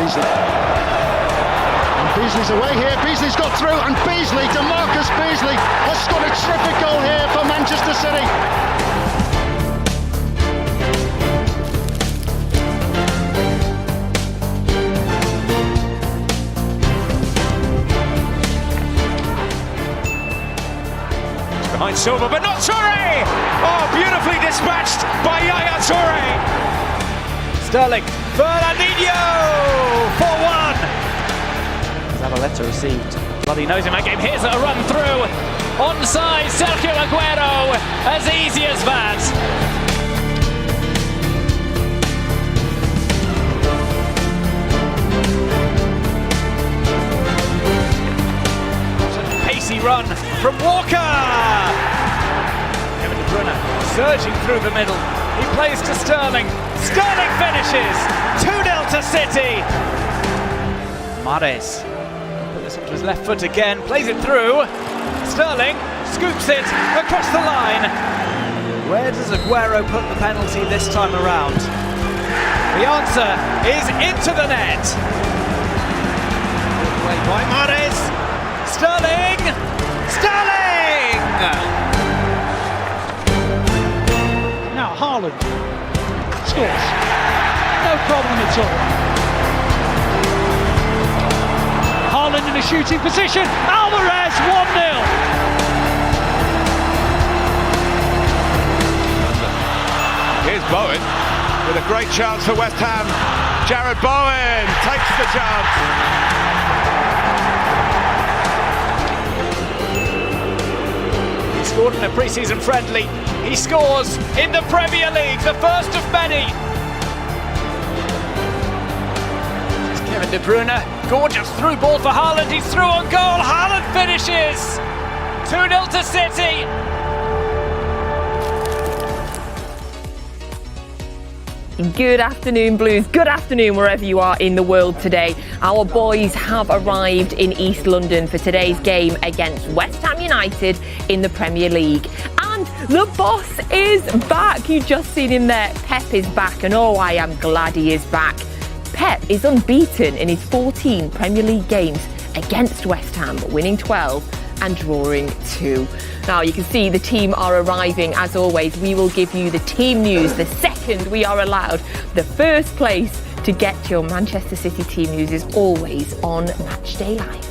Beasley. And Beasley's away here. Beasley's got through, and Beasley, DeMarcus Beasley, has scored a terrific goal here for Manchester City. Behind Silva, but not Toure! Oh, beautifully dispatched by Yaya Toure! Sterling, Fernandinho, 4-1! Zabaleta received. Bloody knows him that game. Here's a run through. Onside, Sergio Aguero, as easy as that. Pacey run from Walker. Kevin De Bruyne surging through the middle. He plays to Sterling. Sterling finishes. 2-0 to City. Mahrez put this onto his left foot again. Plays it through. Sterling scoops it across the line. Where does Aguero put the penalty this time around? The answer is into the net. Away by Mahrez. Sterling! Sterling! Now Haaland scores. No problem at all. Haaland in a shooting position. Alvarez 1-0. Here's Bowen with a great chance for West Ham. Jared Bowen takes the chance. Scored in a pre-season friendly. He scores in the Premier League, the first of many. It's Kevin De Bruyne, gorgeous through ball for Haaland. He's through on goal. Haaland finishes. 2-0 to City. Good afternoon, Blues. Good afternoon, wherever you are in the world today. Our boys have arrived in East London for today's game against West Ham United in the Premier League. And the boss is back. You've just seen him there. Pep is back, and oh, I am glad he is back. Pep is unbeaten in his 14 Premier League games against West Ham, winning 12 and drawing 2. Now you can see the team are arriving. As always, we will give you the team news the second we are allowed. The first place to get your Manchester City team news is always on Matchday Live.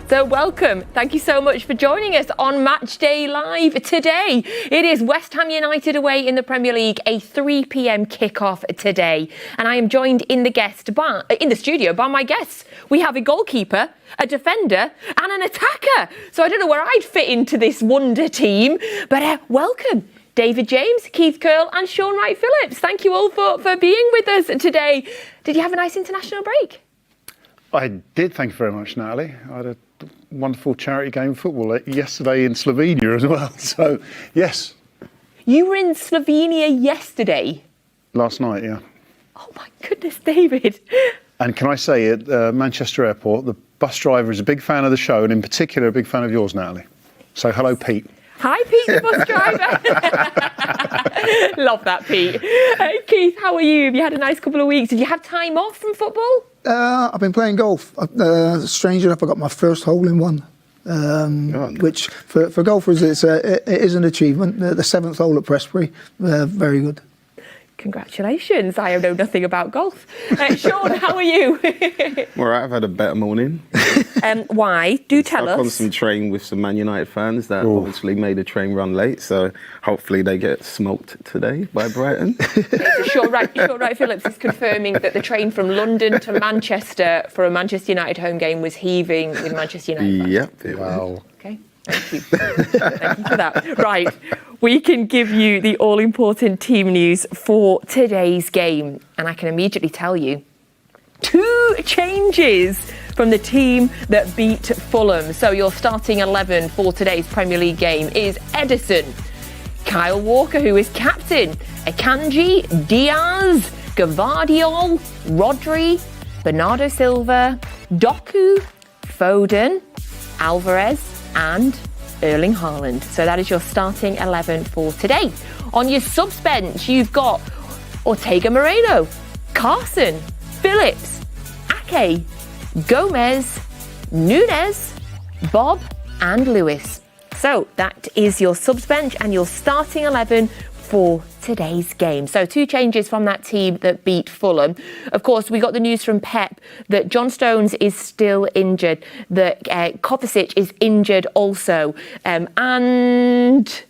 So welcome. Thank you so much for joining us on Matchday Live today. It is West Ham United away in the Premier League, a 3 p.m. kickoff today. And I am joined in the studio by my guests. We have a goalkeeper, a defender and an attacker. So I don't know where I'd fit into this wonder team, but welcome. David James, Keith Curle and Shaun Wright-Phillips. Thank you all for being with us today. Did you have a nice international break? I did, thank you very much, Natalie. I had a wonderful charity game of football yesterday in Slovenia as well, so yes. You were in Slovenia yesterday? Last night, yeah. Oh my goodness, David. And can I say, at Manchester Airport, the bus driver is a big fan of the show, and in particular a big fan of yours, Natalie. So hello, Pete. Hi, Pete, the bus driver. Love that, Pete. Keith, how are you? Have you had a nice couple of weeks? Did you have time off from football? I've been playing golf. Strange enough, I got my first hole in one, which for golfers it is an achievement. The 7th hole at Prestbury, very good. Congratulations. I know nothing about golf. Shaun, how are you? All right, I've had a better morning. Why? Do tell us. Stuck on some train with some Man United fans that obviously made the train run late, so hopefully they get smoked today by Brighton. Shaun Wright-Phillips is confirming that the train from London to Manchester for a Manchester United home game was heaving with Manchester United fans. Yep. Wow. Okay, thank you. Thank you for that. Right, we can give you the all-important team news for today's game. And I can immediately tell you 2 changes from the team that beat Fulham. So your starting 11 for today's Premier League game is Edison, Kyle Walker, who is captain, Akanji, Diaz, Gvardiol, Rodri, Bernardo Silva, Doku, Foden, Alvarez and Erling Haaland. So that is your starting 11 for today. On your subs bench, you've got Ortega Moreno, Carson, Phillips, Ake, Gomez, Nunes, Bob and Lewis. So that is your subs bench and your starting 11 for today's game. So 2 changes from that team that beat Fulham. Of course, we got the news from Pep that John Stones is still injured, that Kovacic is injured also, and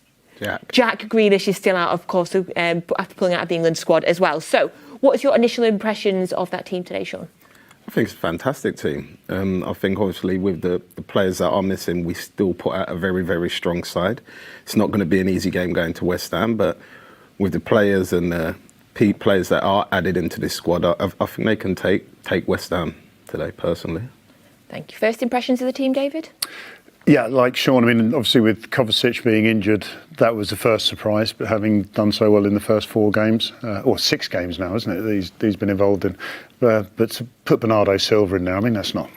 Jack Grealish is still out, of course, after pulling out of the England squad as well. So what is your initial impressions of that team today, Shaun? I think it's a fantastic team. I think obviously with the players that are missing, we still put out a very, very strong side. It's not going to be an easy game going to West Ham, but with the players and the players that are added into this squad, I think they can take West Ham today, personally. Thank you. First impressions of the team, David? Yeah, like Shaun, I mean, obviously with Kovacic being injured, that was the first surprise, but having done so well in the first 4 games, or 6 games now, isn't it, he's been involved in. But to put Bernardo Silva in there, I mean, it's not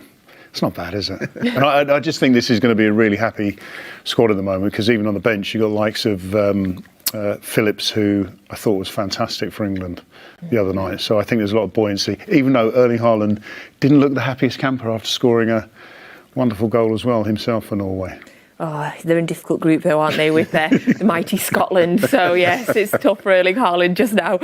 bad, is it? And I just think this is going to be a really happy squad at the moment, because even on the bench, you've got the likes of Phillips, who I thought was fantastic for England the other night. So I think there's a lot of buoyancy, even though Erling Haaland didn't look the happiest camper after scoring a wonderful goal as well himself for Norway. Oh, they're in a difficult group though, aren't they, with the mighty Scotland. So yes, it's tough for Erling Haaland just now.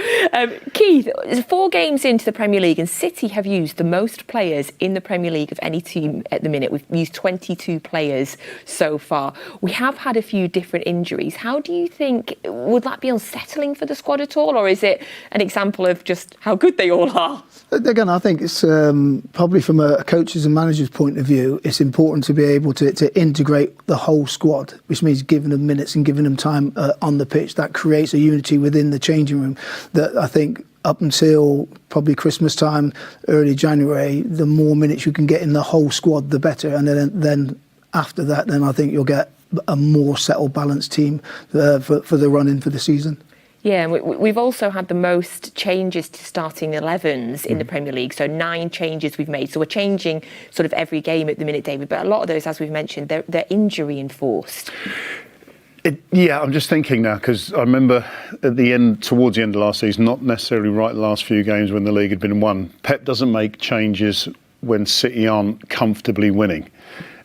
Keith, 4 games into the Premier League and City have used the most players in the Premier League of any team at the minute. We've used 22 players so far. We have had a few different injuries. How do you think, would that be unsettling for the squad at all, or is it an example of just how good they all are? Again, I think it's probably from a coach's and manager's point of view, it's important to be able to integrate the whole squad, which means giving them minutes and giving them time on the pitch. That creates a unity within the changing room that I think up until probably Christmas time, early January, the more minutes you can get in the whole squad, the better. And then after that, then I think you'll get a more settled, balanced team for the run-in for the season. Yeah, and we've also had the most changes to starting 11s in the Premier League. So 9 changes we've made. So we're changing sort of every game at the minute, David. But a lot of those, as we've mentioned, they're injury enforced. Yeah, I'm just thinking now, because I remember towards the end of last season, not necessarily right the last few games when the league had been won, Pep doesn't make changes when City aren't comfortably winning.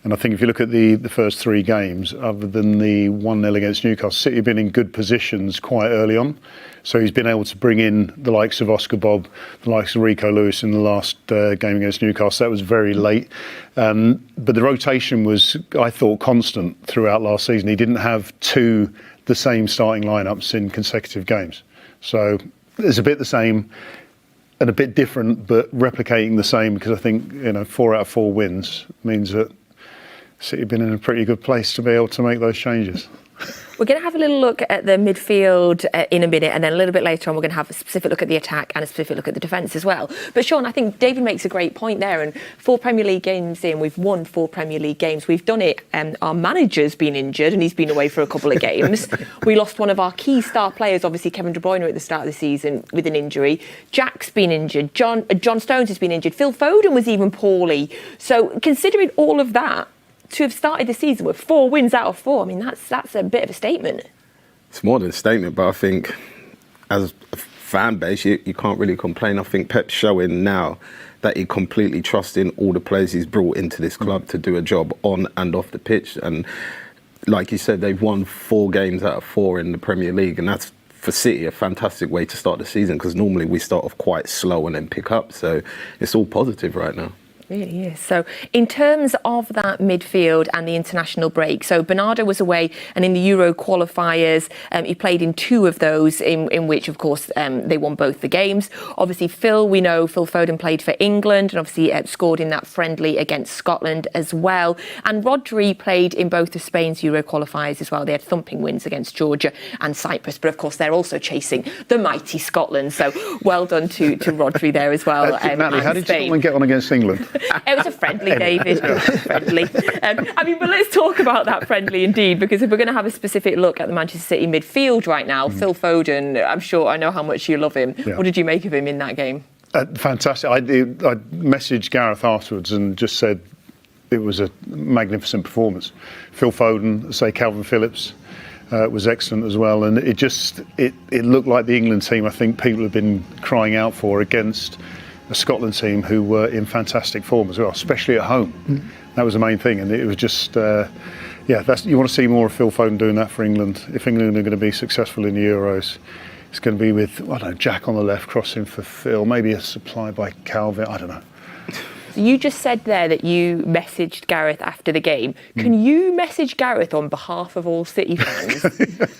And I think if you look at the first 3 games, other than the 1-0 against Newcastle, City have been in good positions quite early on. So he's been able to bring in the likes of Oscar Bob, the likes of Rico Lewis in the last game against Newcastle. That was very late. But the rotation was, I thought, constant throughout last season. He didn't have the same starting lineups in consecutive games. So it's a bit the same and a bit different, but replicating the same, because I think 4 out of 4 wins means that City have been in a pretty good place to be able to make those changes. We're going to have a little look at the midfield in a minute, and then a little bit later on we're going to have a specific look at the attack and a specific look at the defence as well. But Shaun, I think David makes a great point there, and 4 Premier League games in, we've won 4 Premier League games. We've done it, our manager's been injured and he's been away for a couple of games. We lost one of our key star players, obviously Kevin De Bruyne, at the start of the season with an injury. Jack's been injured, John Stones has been injured, Phil Foden was even poorly. So considering all of that, to have started the season with 4 wins out of 4, I mean, that's a bit of a statement. It's more than a statement, but I think as a fan base, you can't really complain. I think Pep's showing now that he completely trusts in all the players he's brought into this club to do a job on and off the pitch. And like you said, they've won 4 games out of 4 in the Premier League, and that's, for City, a fantastic way to start the season, because normally we start off quite slow and then pick up. So it's all positive right now. Really is. So in terms of that midfield and the international break, so Bernardo was away, and in the Euro qualifiers, he played in 2 of those, in which, of course, they won both the games. Obviously, we know Phil Foden played for England and obviously scored in that friendly against Scotland as well. And Rodri played in both of Spain's Euro qualifiers as well. They had thumping wins against Georgia and Cyprus, but of course they're also chasing the mighty Scotland. So well done to Rodri there as well. Natalie, how did Scotland get on against England? It was a friendly, David. It was a friendly. But let's talk about that friendly indeed, because if we're going to have a specific look at the Manchester City midfield right now, Phil Foden, I know how much you love him. Yeah. What did you make of him in that game? Fantastic. I messaged Gareth afterwards and just said it was a magnificent performance. Phil Foden, say Calvin Phillips, was excellent as well. And it looked like the England team I think people have been crying out for against a Scotland team who were in fantastic form as well, especially at home. That was the main thing, and it was just, you want to see more of Phil Foden doing that for England. If England are going to be successful in the Euros, it's going to be with, I don't know, Jack on the left crossing for Phil, maybe a supply by Calvert, I don't know. You just said there that you messaged Gareth after the game. Can you message Gareth on behalf of all City fans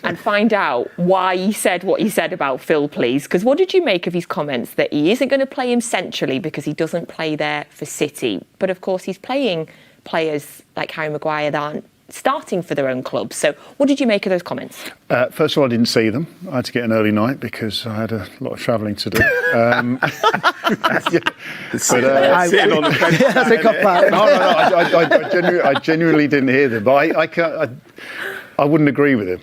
and find out why he said what he said about Phil, please? Because what did you make of his comments that he isn't going to play him centrally because he doesn't play there for City? But of course, he's playing players like Harry Maguire that aren't starting for their own clubs. So what did you make of those comments? First of all, I didn't see them. I had to get an early night because I had a lot of travelling to do. Sitting on the fence. I genuinely didn't hear them. But I wouldn't agree with him.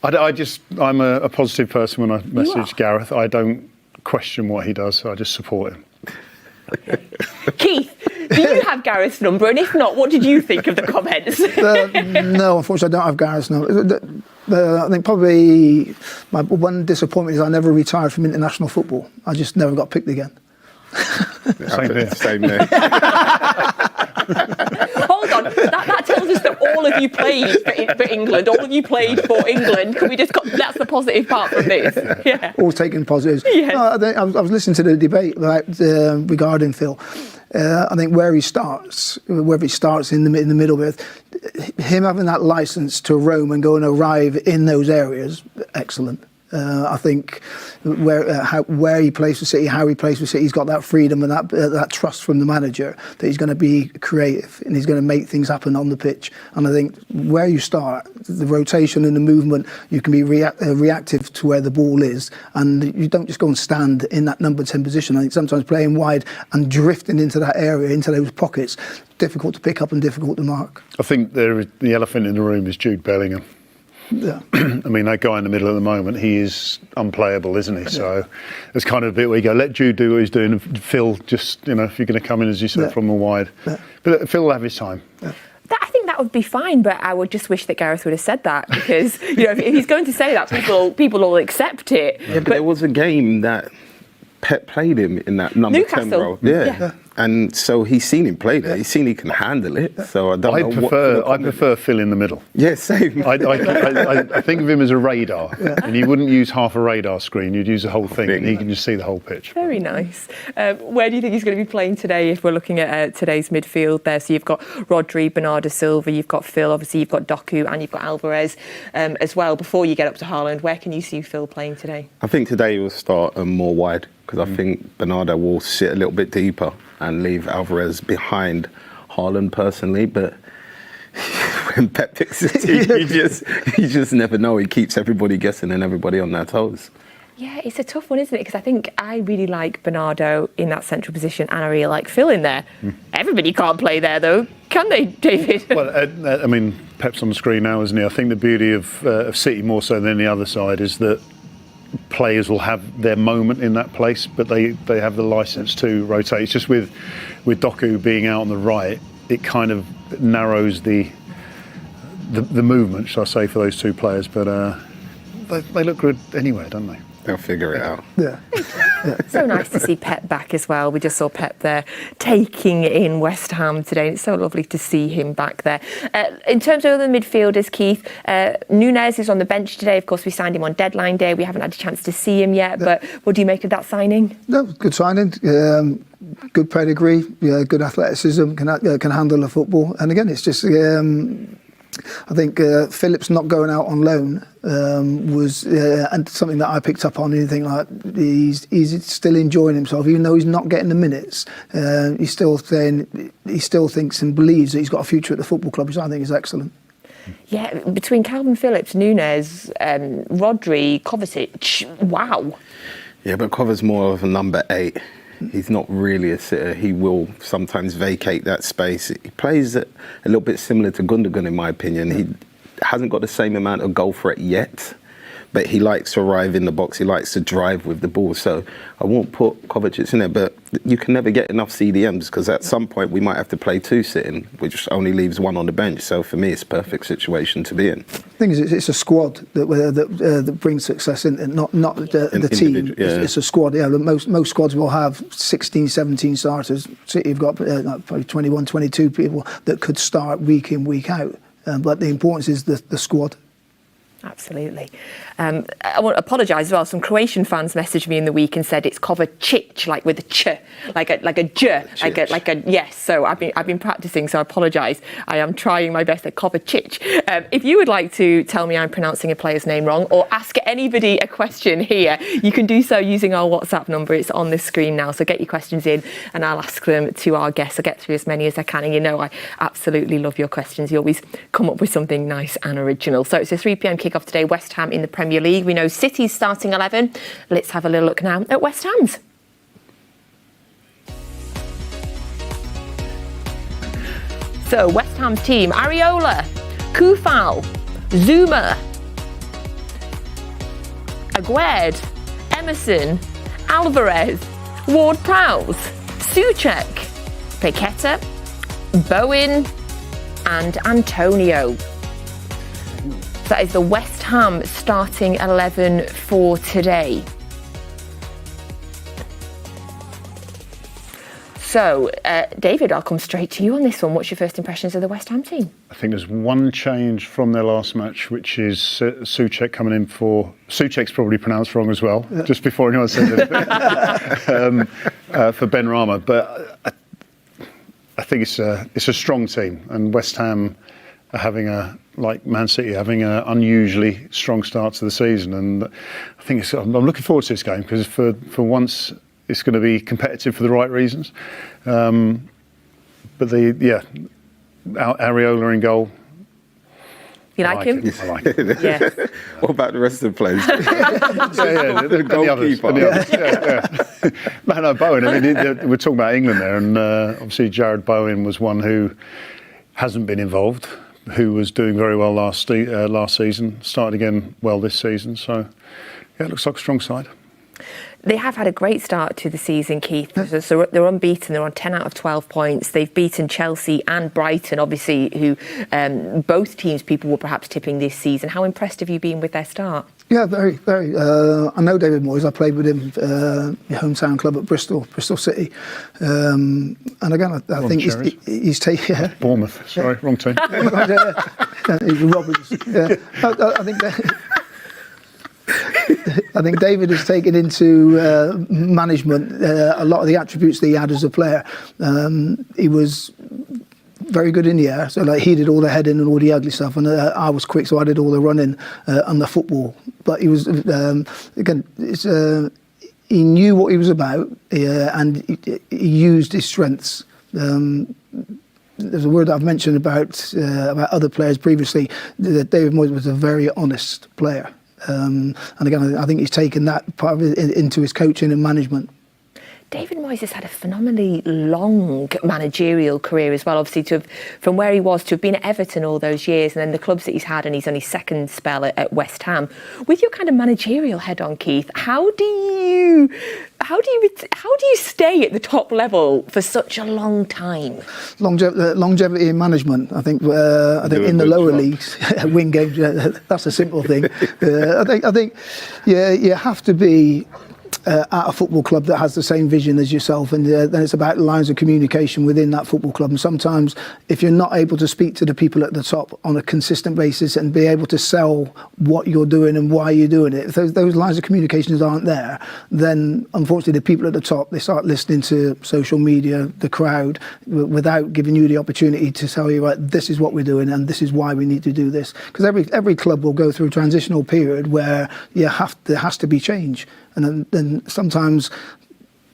I'm a positive person when I message Gareth. I don't question what he does, so I just support him. Keith, do you have Gareth's number? And if not, what did you think of the comments? No, unfortunately, I don't have Gareth's number. I think probably my one disappointment is I never retired from international football. I just never got picked again. Same there. Hold on, that tells us that all of you played for England. All of you played for England. Can we that's the positive part from this? Yeah. Always taking positives. Yes. No, I was listening to the debate regarding Phil. I think whether he starts in the middle with him having that license to roam and go and arrive in those areas, excellent. I think where he plays for City, how he plays for City, he's got that freedom and that trust from the manager that he's going to be creative and he's going to make things happen on the pitch. And I think where you start, the rotation and the movement, you can be reactive to where the ball is, and you don't just go and stand in that number 10 position. I think sometimes playing wide and drifting into that area, into those pockets, difficult to pick up and difficult to mark. I think the elephant in the room is Jude Bellingham. Yeah. I mean, that guy in the middle at the moment, he is unplayable, isn't he? So it's kind of a bit where you go, let Jude do what he's doing, and Phil just, if you're going to come in, as you said, from the wide. Yeah. But Phil will have his time. Yeah. I think that would be fine, but I would just wish that Gareth would have said that, because if he's going to say that, people will accept it. Yeah, but there was a game that Pep played him in that number Newcastle. 10 role. Yeah. And so he's seen him play there. He's seen he can handle it. So I prefer Phil in the middle. Yeah, same. I think of him as a radar, and you wouldn't use half a radar screen. You'd use the whole thing, and he can just see the whole pitch. Very nice. Where do you think he's going to be playing today? If we're looking at today's midfield, there, so you've got Rodri, Bernardo Silva, you've got Phil, obviously you've got Doku, and you've got Alvarez as well. Before you get up to Haaland, where can you see Phil playing today? I think today will start more wide, because I think Bernardo will sit a little bit deeper and leave Alvarez behind Haaland personally. But when Pep picks a team, you just never know. He keeps everybody guessing and everybody on their toes. Yeah, it's a tough one, isn't it? Because I think I really like Bernardo in that central position, and I really like Phil in there. Everybody can't play there, though, can they, David? Well, I mean, Pep's on the screen now, isn't he? I think the beauty of City, more so than the other side, is that players will have their moment in that place, but they have the license to rotate. It's just with Doku being out on the right, it kind of narrows the movement, shall I say, for those two players. But they look good anyway, don't they? They'll figure it out. Yeah. So nice to see Pep back as well. We just saw Pep there taking in West Ham today. It's so lovely to see him back there. In terms of other midfielders, Keith, Núñez is on the bench today. Of course, we signed him on deadline day. We haven't had a chance to see him yet, but what do you make of that signing? No, good signing. Good pedigree, good athleticism, can handle the football. And again, it's just... I think Phillips not going out on loan was and something that I picked up on. Anything like he's still enjoying himself, even though he's not getting the minutes. He's still saying he still thinks and believes that he's got a future at the football club, which I think is excellent. Yeah, between Calvin Phillips, Núñez, Rodri, Kovacic, wow. Yeah, but Kova's more of a number 8. He's not really a sitter. He will sometimes vacate that space. He plays a little bit similar to Gundogan, in my opinion. He hasn't got the same amount of goal threat yet, but he likes to arrive in the box. He likes to drive with the ball. So I won't put Kovacic in there, but you can never get enough CDMs because at some point we might have to play 2 sitting, which only leaves 1 on the bench. So for me, it's a perfect situation to be in. The thing is, it's a squad that brings success in, and not the team. Yeah. It's a squad. Yeah, most squads will have 16, 17 starters. City have got probably 21, 22 people that could start week in, week out. But the importance is the squad. Absolutely. I want to apologise as well. Some Croatian fans messaged me in the week and said it's Kovacic, like with a ch, like a j, like a yes. So I've been practising. So I apologise. I am trying my best at Kovacic. If you would like to tell me I'm pronouncing a player's name wrong, or ask anybody a question here, you can do so using our WhatsApp number. It's on the screen now. So get your questions in, and I'll ask them to our guests. I'll get through as many as I can. And you know I absolutely love your questions. You always come up with something nice and original. So it's a 3 p.m. kick-off today. West Ham in the Premier League. We know City's starting 11. Let's have a little look now at West Ham's. So West Ham's team: Areola, Kufal, Zuma, Aguerd, Emerson, Alvarez, Ward-Prowse, Souček, Paqueta, Bowen and Antonio. That is the West Ham starting 11 for today. So, David, I'll come straight to you on this one. What's your first impressions of the West Ham team? I think there's one change from their last match, which is Souček coming in for... Souček's probably pronounced wrong as well, just before anyone says it, for Ben Rama. But I think it's a strong team, and West Ham are having like Man City, having an unusually strong start to the season. And I think I'm looking forward to this game because for once it's going to be competitive for the right reasons. But Areola in goal. You like him? I like it. Yeah. What about the rest of the players? The goalkeeper. No, Bowen. I mean, we're talking about England there, and obviously Jared Bowen was one who hasn't been involved, who was doing very well last season, started again well this season. So, yeah, it looks like a strong side. They have had a great start to the season, Keith. So they're unbeaten. They're on 10 out of 12 points. They've beaten Chelsea and Brighton, obviously, who both teams people were perhaps tipping this season. How impressed have you been with their start? Yeah, very, very. I know David Moyes. I played with him, my hometown club at Bristol City. And again, I think he's taken... Yeah. Bournemouth, sorry, wrong team. Robbins. Yeah. I think David has taken into management a lot of the attributes that he had as a player. He was very good in the air, so like he did all the heading and all the ugly stuff, and I was quick, so I did all the running and the football. But he was again, he knew what he was about, and he used his strengths. There's a word that I've mentioned about other players previously. That David Moyes was a very honest player. And again, I think he's taken that part of it into his coaching and management. David Moyes has had a phenomenally long managerial career as well, obviously, from where he was to have been at Everton all those years, and then the clubs that he's had, and he's on his second spell at West Ham. With your kind of managerial head on, Keith, how do you stay at the top level for such a long time? Longevity in management. I think in the lower leagues, win games. That's a simple thing. I think you have to be at a football club that has the same vision as yourself, and then it's about lines of communication within that football club. And sometimes if you're not able to speak to the people at the top on a consistent basis and be able to sell what you're doing and why you're doing it, if those lines of communications aren't there, then unfortunately the people at the top, they start listening to social media, the crowd, without giving you the opportunity to tell you, right, this is what we're doing and this is why we need to do this. Because every club will go through a transitional period where there has to be change. And then sometimes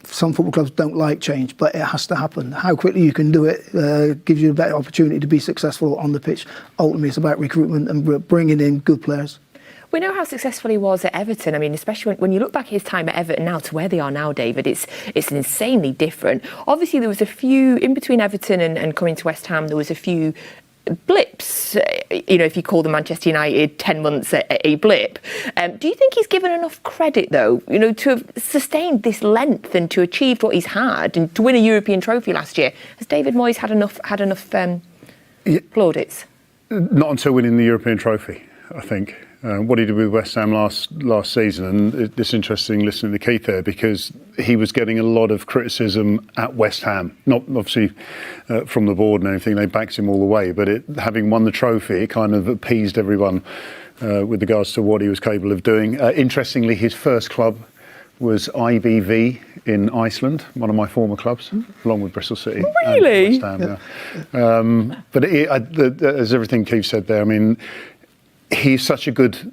some football clubs don't like change, but it has to happen. How quickly you can do it gives you a better opportunity to be successful on the pitch. Ultimately, it's about recruitment and bringing in good players. We know how successful he was at Everton. I mean, especially when you look back at his time at Everton now to where they are now, David, it's insanely different. Obviously, there was a few, in between Everton and coming to West Ham, there was a few blips, if you call the Manchester United 10 months a blip. Do you think he's given enough credit, though, to have sustained this length and to achieve what he's had and to win a European trophy last year? Has David Moyes had enough plaudits? Not until winning the European trophy, I think. What he did with West Ham last season, and it's interesting listening to Keith there because he was getting a lot of criticism at West Ham, not obviously from the board and anything. They backed him all the way, but having won the trophy, it kind of appeased everyone with regards to what he was capable of doing. Interestingly, his first club was IBV in Iceland, one of my former clubs, along with Bristol City. Really? And West Ham, yeah. But as everything Keith said there, I mean, he's such a good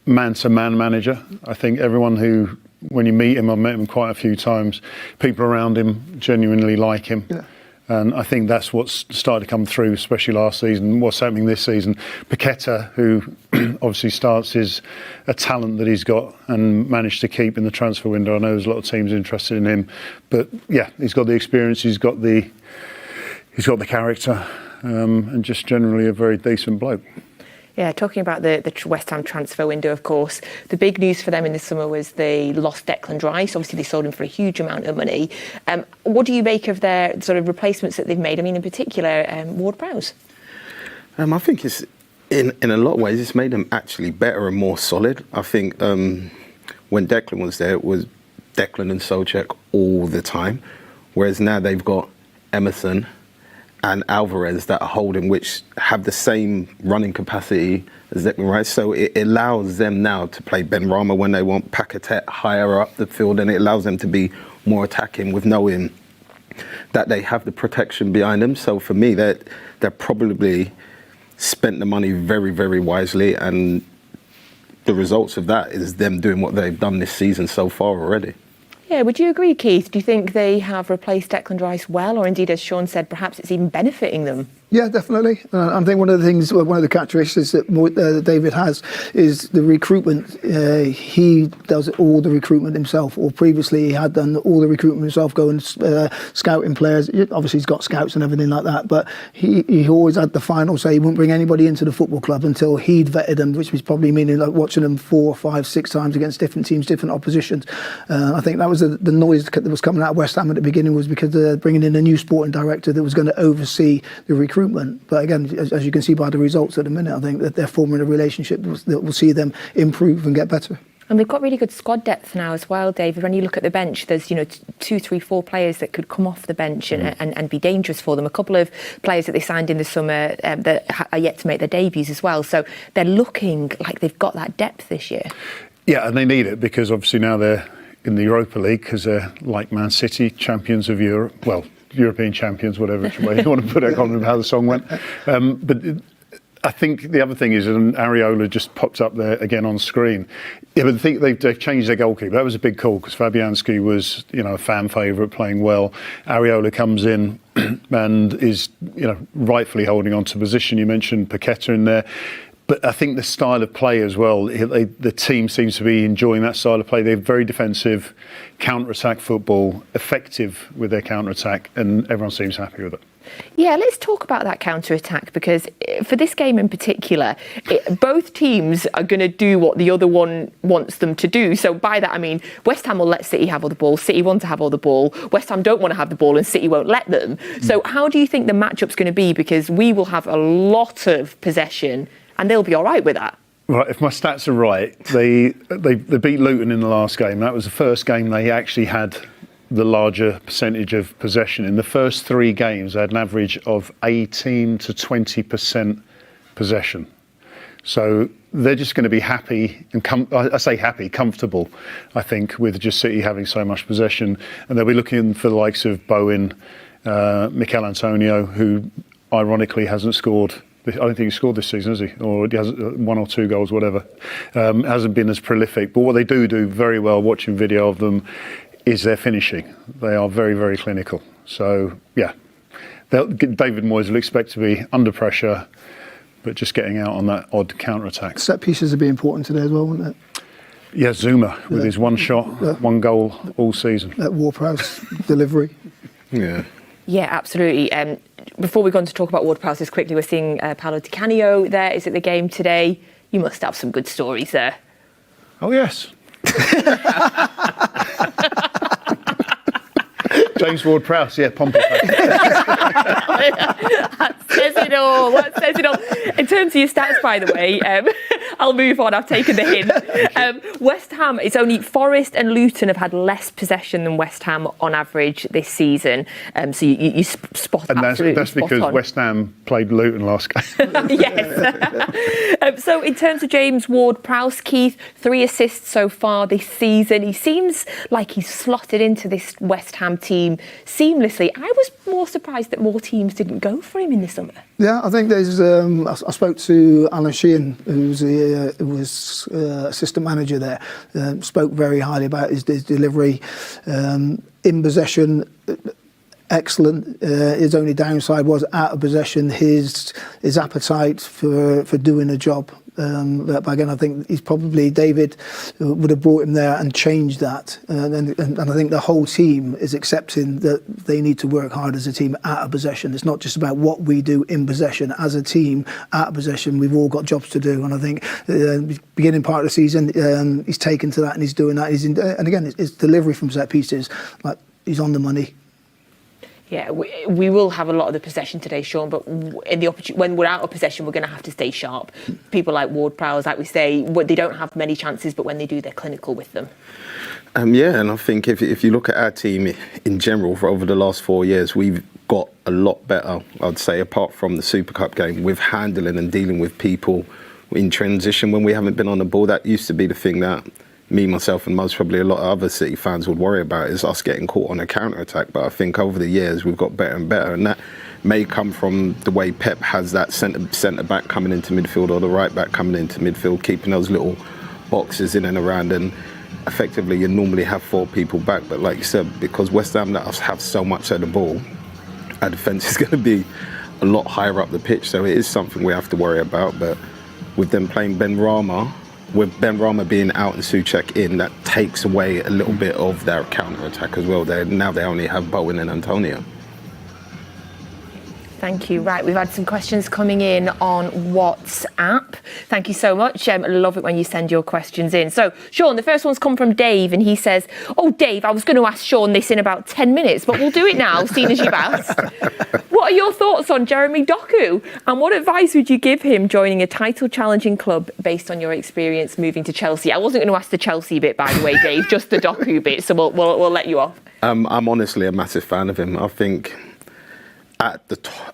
man-to-man manager. I think everyone who, when you meet him, I've met him quite a few times, people around him genuinely like him. Yeah. And I think that's what's started to come through, especially last season, what's happening this season. Paqueta, who obviously starts, is a talent that he's got and managed to keep in the transfer window. I know there's a lot of teams interested in him. But yeah, he's got the experience, he's got the character, and just generally a very decent bloke. Yeah, talking about the West Ham transfer window, of course, the big news for them in the summer was they lost Declan Rice. Obviously, they sold him for a huge amount of money. What do you make of their sort of replacements that they've made? I mean, in particular, Ward-Prowse. I think it's in a lot of ways it's made them actually better and more solid. I think when Declan was there, it was Declan and Souček all the time, whereas now they've got Emerson and Alvarez that are holding, which have the same running capacity as Declan Rice. So it allows them now to play Benrahma when they want, Paqueta higher up the field, and it allows them to be more attacking with knowing that they have the protection behind them. So for me, they're probably spent the money very, very wisely, and the results of that is them doing what they've done this season so far already. Yeah, would you agree, Keith? Do you think they have replaced Declan Rice well, or indeed, as Shaun said, perhaps it's even benefiting them? Yeah, definitely. I think one of the characteristics that David has is the recruitment. He does all the recruitment himself, or previously he had done all the recruitment himself, going scouting players. Obviously, he's got scouts and everything like that, but he always had the final say. He wouldn't bring anybody into the football club until he'd vetted them, which was probably meaning like watching them 4, 5, 6 times against different teams, different oppositions. I think that was the noise that was coming out of West Ham at the beginning, was because they're bringing in a new sporting director that was going to oversee the recruitment. But again, as you can see by the results at the minute, I think that they're forming a relationship that will see them improve and get better. And they've got really good squad depth now as well, David. When you look at the bench, there's 2, 3, 4 players that could come off the bench and be dangerous for them. A couple of players that they signed in the summer that are yet to make their debuts as well. So they're looking like they've got that depth this year. Yeah, and they need it because obviously now they're in the Europa League because they're like Man City, champions of Europe. Well, European champions, whatever way you want to put it. I can't remember how the song went. But I think the other thing is, and Areola just popped up there again on screen. Yeah, but I think they've changed their goalkeeper. That was a big call because Fabianski was, a fan favourite, playing well. Areola comes in and is, rightfully holding on to position. You mentioned Paqueta in there. But I think the style of play as well, the team seems to be enjoying that style of play. They're very defensive, counter-attack football, effective with their counter-attack, and everyone seems happy with it. Yeah, let's talk about that counter-attack, because for this game in particular, both teams are going to do what the other one wants them to do. So by that I mean West Ham will let City have all the ball, City want to have all the ball, West Ham don't want to have the ball and City won't let them. So how do you think the matchup's going to be? Because we will have a lot of possession and they'll be all right with that. Right, if my stats are right, they beat Luton in the last game. That was the first game they actually had the larger percentage of possession. In the first 3 games, they had an average of 18 to 20% possession. So they're just going to be happy, and comfortable, I think, with just City having so much possession. And they'll be looking for the likes of Bowen, Mikel Antonio, who ironically hasn't scored. I don't think he scored this season, has he? Or he has 1 or 2 goals, whatever. Hasn't been as prolific. But what they do very well, watching video of them, is their finishing. They are very, very clinical. So, yeah, David Moyes will expect to be under pressure, but just getting out on that odd counter-attack. Set pieces will be important today as well, won't it? Yeah, Zuma with his 1 shot, 1 goal all season. That Ward-Prowse delivery. Yeah. Yeah, absolutely. Before we go on to talk about Ward-Prowse just quickly, we're seeing Paolo Di Canio there. Is at the game today. You must have some good stories there. Oh, yes. James Ward-Prowse, yeah, Pompey. That says it all. That says it all. In terms of your stats, by the way, I'll move on. I've taken the hint. West Ham, it's only Forest and Luton have had less possession than West Ham on average this season. So you spot and absolutely that's because on. West Ham played Luton last game. Yes. So in terms of James Ward-Prowse, Keith, 3 assists so far this season. He seems like he's slotted into this West Ham team seamlessly. I was more surprised that more teams didn't go for him in the summer. Yeah, I think there's. I spoke to Alan Sheehan, who was assistant manager there. Spoke very highly about his delivery, in possession. Excellent. His only downside was out of possession. His appetite for doing a job. But again, I think he's probably David would have brought him there and changed that. And I think the whole team is accepting that they need to work hard as a team out of possession. It's not just about what we do in possession. As a team, out of possession, we've all got jobs to do. And I think beginning part of the season, he's taken to that and he's doing that. And again, it's delivery from set pieces. Like he's on the money. Yeah, we will have a lot of the possession today, Shaun, but when we're out of possession, we're going to have to stay sharp. People like Ward-Prowse, like we say, they don't have many chances, but when they do, they're clinical with them. Yeah, and I think if you look at our team in general for over the last 4 years, we've got a lot better, I'd say, apart from the Super Cup game, with handling and dealing with people in transition when we haven't been on the ball. That used to be the thing that me, myself, and most probably a lot of other City fans would worry about, is us getting caught on a counter-attack. But I think over the years we've got better and better, and that may come from the way Pep has that centre-back coming into midfield or the right-back coming into midfield, keeping those little boxes in and around, and effectively you normally have 4 people back. But like you said, because West Ham let us have so much of the ball, our defence is going to be a lot higher up the pitch, so it is something we have to worry about. But with them playing Benrahma, with Benrahma being out and Souček in, that takes away a little bit of their counter-attack as well. Now they only have Bowen and Antonio. Thank you. Right, we've had some questions coming in on WhatsApp. Thank you so much. I love it when you send your questions in. So, Shaun, the first one's come from Dave, and he says, "Oh, Dave, I was going to ask Shaun this in about 10 minutes, but we'll do it now, seeing as you've asked. What are your thoughts on Jeremy Doku? And what advice would you give him joining a title-challenging club based on your experience moving to Chelsea?" I wasn't going to ask the Chelsea bit, by the way, Dave, just the Doku bit, so we'll let you off. I'm honestly a massive fan of him. I think at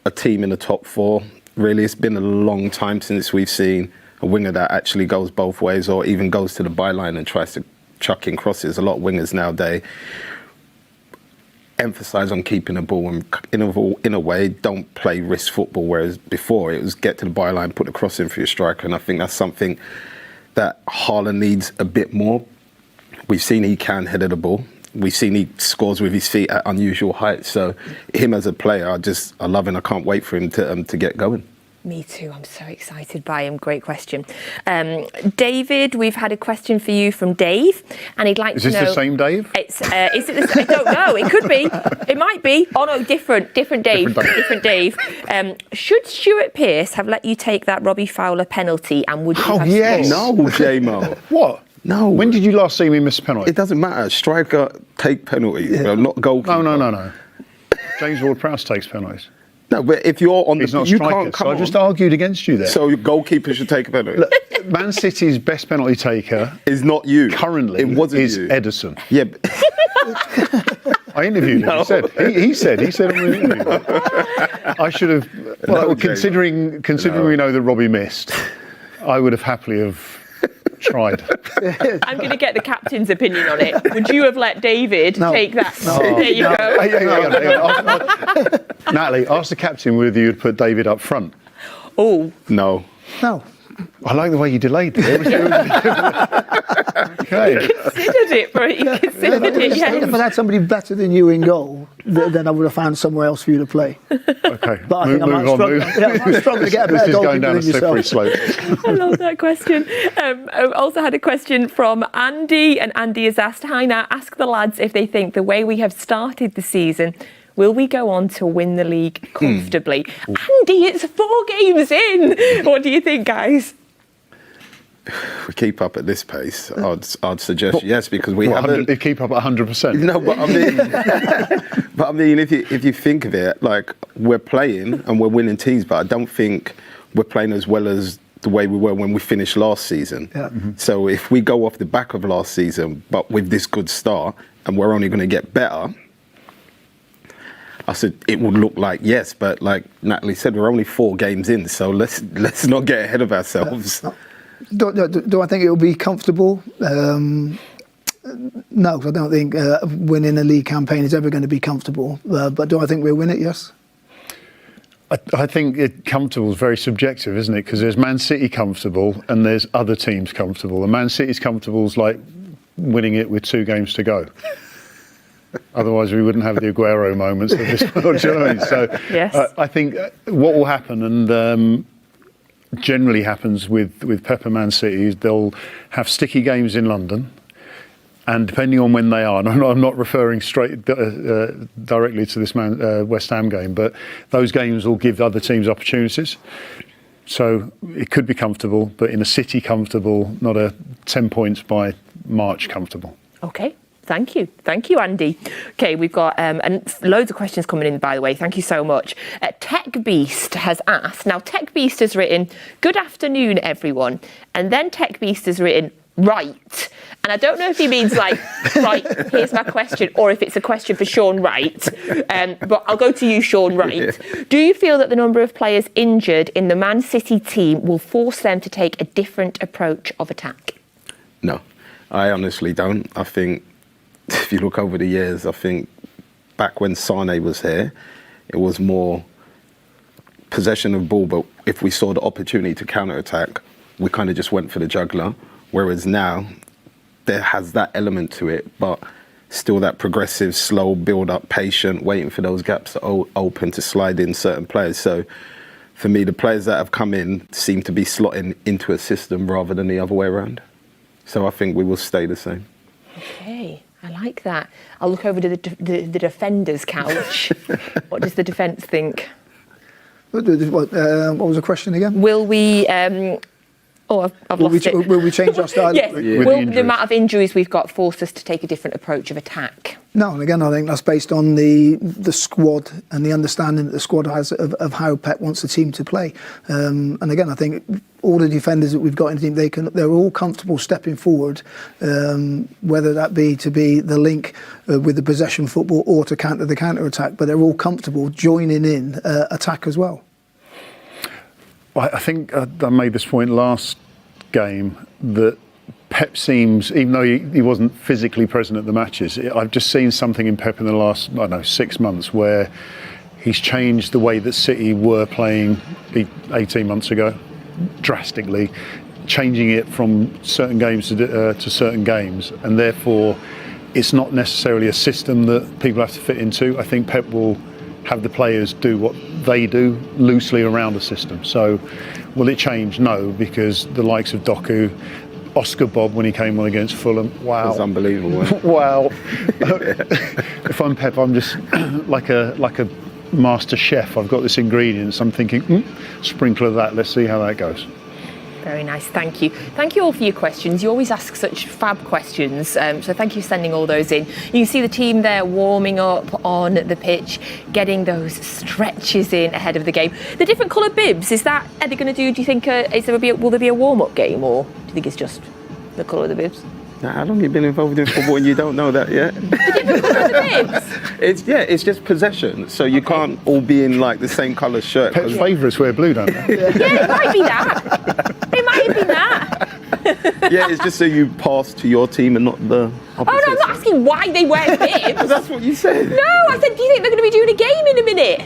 a team in the top 4, really, it's been a long time since we've seen a winger that actually goes both ways or even goes to the byline and tries to chuck in crosses. A lot of wingers nowadays emphasise on keeping the ball and in a way don't play risk football, whereas before it was get to the byline, put the cross in for your striker, and I think that's something that Haaland needs a bit more. We've seen he can header the ball. We've seen he scores with his feet at unusual heights. So him as a player, I love him. I can't wait for him to get going. Me too. I'm so excited by him. Great question. David, we've had a question for you from Dave, and he'd like to know... Is this the same Dave? Is it the same? I don't know. It could be. It might be. Oh, no, different Dave. Different Dave. Should Stuart Pearce have let you take that Robbie Fowler penalty, and would you have yes. scored? No, J-Mo. What? No. When did you last see me miss a penalty? It doesn't matter. Striker take penalties, not goalkeeper. No. James Ward-Prowse takes penalties. No, but if you're on He's not you striker, can't come so I just argued against you there. So your goalkeeper should take a penalty. Look, Man City's best penalty taker is not you. Currently, it wasn't is you. Ederson. Yeah. I interviewed him. He said on the interview. I should have. Well, considering we know that Robbie missed, I would have happily have tried. I'm going to get the captain's opinion on it. Would you have let David take that? No. There you go. Hang on. Natalie, ask the captain whether you'd put David up front. Oh. No. I like the way you delayed it. Okay. You considered it, yes. If I had somebody better than you in goal, then I would have found somewhere else for you to play. Okay. But I think I might struggle to get a better This is going goalkeeper down a than slippery yourself. slope. I love that question. I've also had a question from Andy, and Andy has asked, "Hi, Nat, ask the lads if they think the way we have started the season Will we go on to win the league comfortably? Andy, it's 4 games in. What do you think, guys? If we keep up at this pace, I'd suggest yes, because we haven't. They keep up at 100%. No, but I mean, if you think of it, like, we're playing and we're winning teams, but I don't think we're playing as well as the way we were when we finished last season. Yeah. So if we go off the back of last season, but with this good start, and we're only going to get better, I said it would look like yes, but like Natalie said, we're only 4 games in, so let's not get ahead of ourselves. Do I think it will be comfortable? No, I don't think winning a league campaign is ever going to be comfortable. But do I think we'll win it? Yes. I think comfortable is very subjective, isn't it? Because there's Man City comfortable and there's other teams comfortable. And Man City's comfortable is like winning it with 2 games to go. Otherwise, we wouldn't have the Aguero moments of this world. Do you know what I mean? So yes. I think what will happen, and generally happens with Pep and Man City, is they'll have sticky games in London. And depending on when they are, and I'm not referring straight directly to this West Ham game, but those games will give other teams opportunities. So it could be comfortable, but in a City comfortable, not a 10 points by March comfortable. Okay. Thank you, Andy. Okay, we've got and loads of questions coming in, by the way. Thank you so much. Tech Beast has asked. Now, Tech Beast has written, "Good afternoon, everyone," and then Tech Beast has written, "Right." And I don't know if he means like, right, here's my question, or if it's a question for Shaun Wright. But I'll go to you, Shaun Wright. Yeah. Do you feel that the number of players injured in the Man City team will force them to take a different approach of attack? No, I honestly don't. I think if you look over the years, I think back when Sane was here, it was more possession of ball, but if we saw the opportunity to counter-attack, we kind of just went for the juggler. Whereas now, there has that element to it, but still that progressive, slow build-up, patient, waiting for those gaps to open to slide in certain players. So for me, the players that have come in seem to be slotting into a system rather than the other way around. So I think we will stay the same. Okay, I like that. I'll look over to the defender's couch. What does the defence think? What was the question again? Will we... I've lost it. Will we change our style? Yes. Will the amount of injuries we've got force us to take a different approach of attack? No, and again, I think that's based on the squad and the understanding that the squad has of how Pep wants the team to play. And again, I think all the defenders that we've got in the team, they're all comfortable stepping forward, whether that be to be the link with the possession football or to counter the counter-attack, but they're all comfortable joining in attack as well. I think I made this point last game that Pep seems, even though he wasn't physically present at the matches, I've just seen something in Pep in the last, 6 months where he's changed the way that City were playing 18 months ago, drastically, changing it from certain games to certain games, and therefore it's not necessarily a system that people have to fit into. I think Pep will have the players do what they do loosely around the system. So will it change? No, because the likes of Doku, Oscar Bob when he came on against Fulham, wow. It was unbelievable. Wow. If I'm Pep, I'm just like a master chef. I've got this ingredients. I'm thinking, sprinkle of that, let's see how that goes. Very nice, thank you. Thank you all for your questions. You always ask such fab questions, so thank you for sending all those in. You can see the team there warming up on the pitch, getting those stretches in ahead of the game. The different coloured bibs, are they going to do you think, will there be a warm-up game, or do you think it's just the colour of the bibs? How long have you been involved in football and you don't know that yet? The different colour of the bibs? It's just possession, so you can't all be in like the same colour shirt. Pep's favourites wear blue, don't they? Yeah, it might be that. It might have been that. Yeah, it's just so you pass to your team and not the opposite. Oh no, I'm not asking why they wear bibs. That's what you said. No, I said, do you think they're going to be doing a game in a minute?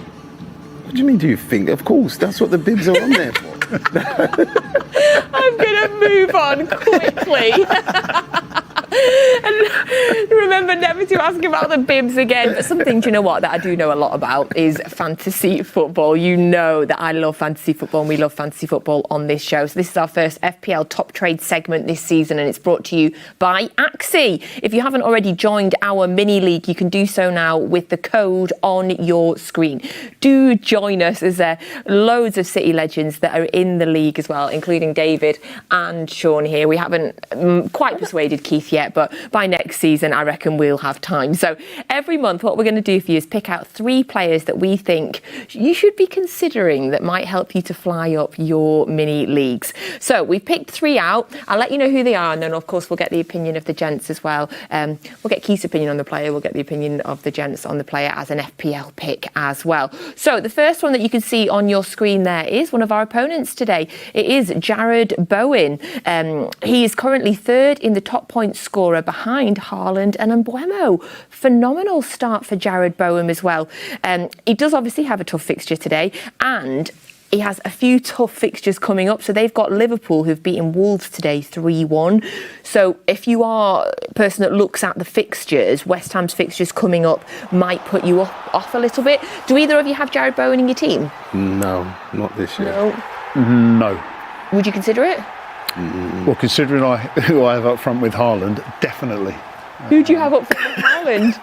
What do you mean, do you think? Of course, that's what the bibs are on there for. I'm going to move on quickly. And remember, remember never to ask about the bibs again. But something, do you know what, that I do know a lot about is fantasy football. You know that I love fantasy football and we love fantasy football on this show. So this is our first FPL Top Trade segment this season and it's brought to you by Axie. If you haven't already joined our mini league, you can do so now with the code on your screen. Do join us, as there are loads of City legends that are in the league as well, including David and Shaun here. We haven't quite persuaded Keith yet, but by next season I reckon we'll have time. So every month what we're going to do for you is pick out 3 players that we think you should be considering that might help you to fly up your mini leagues. So we've picked 3 out. I'll let you know who they are, and then of course we'll get the opinion of the gents as well. We'll get Keith's opinion on the player, we'll get the opinion of the gents on the player as an FPL pick as well. So the first one that you can see on your screen there is one of our opponents today. It is Jarrod Bowen. He is currently 3rd in the top point scorer behind Haaland and Mbeumo. Phenomenal start for Jarrod Bowen as well. He does obviously have a tough fixture today, and he has a few tough fixtures coming up. So they've got Liverpool, who've beaten Wolves today 3-1. So if you are a person that looks at the fixtures, West Ham's fixtures coming up might put you off a little bit. Do either of you have Jarrod Bowen in your team? No, not this year. No. Would you consider it? Well, considering who I have up front with Haaland, definitely. Who do you have up front with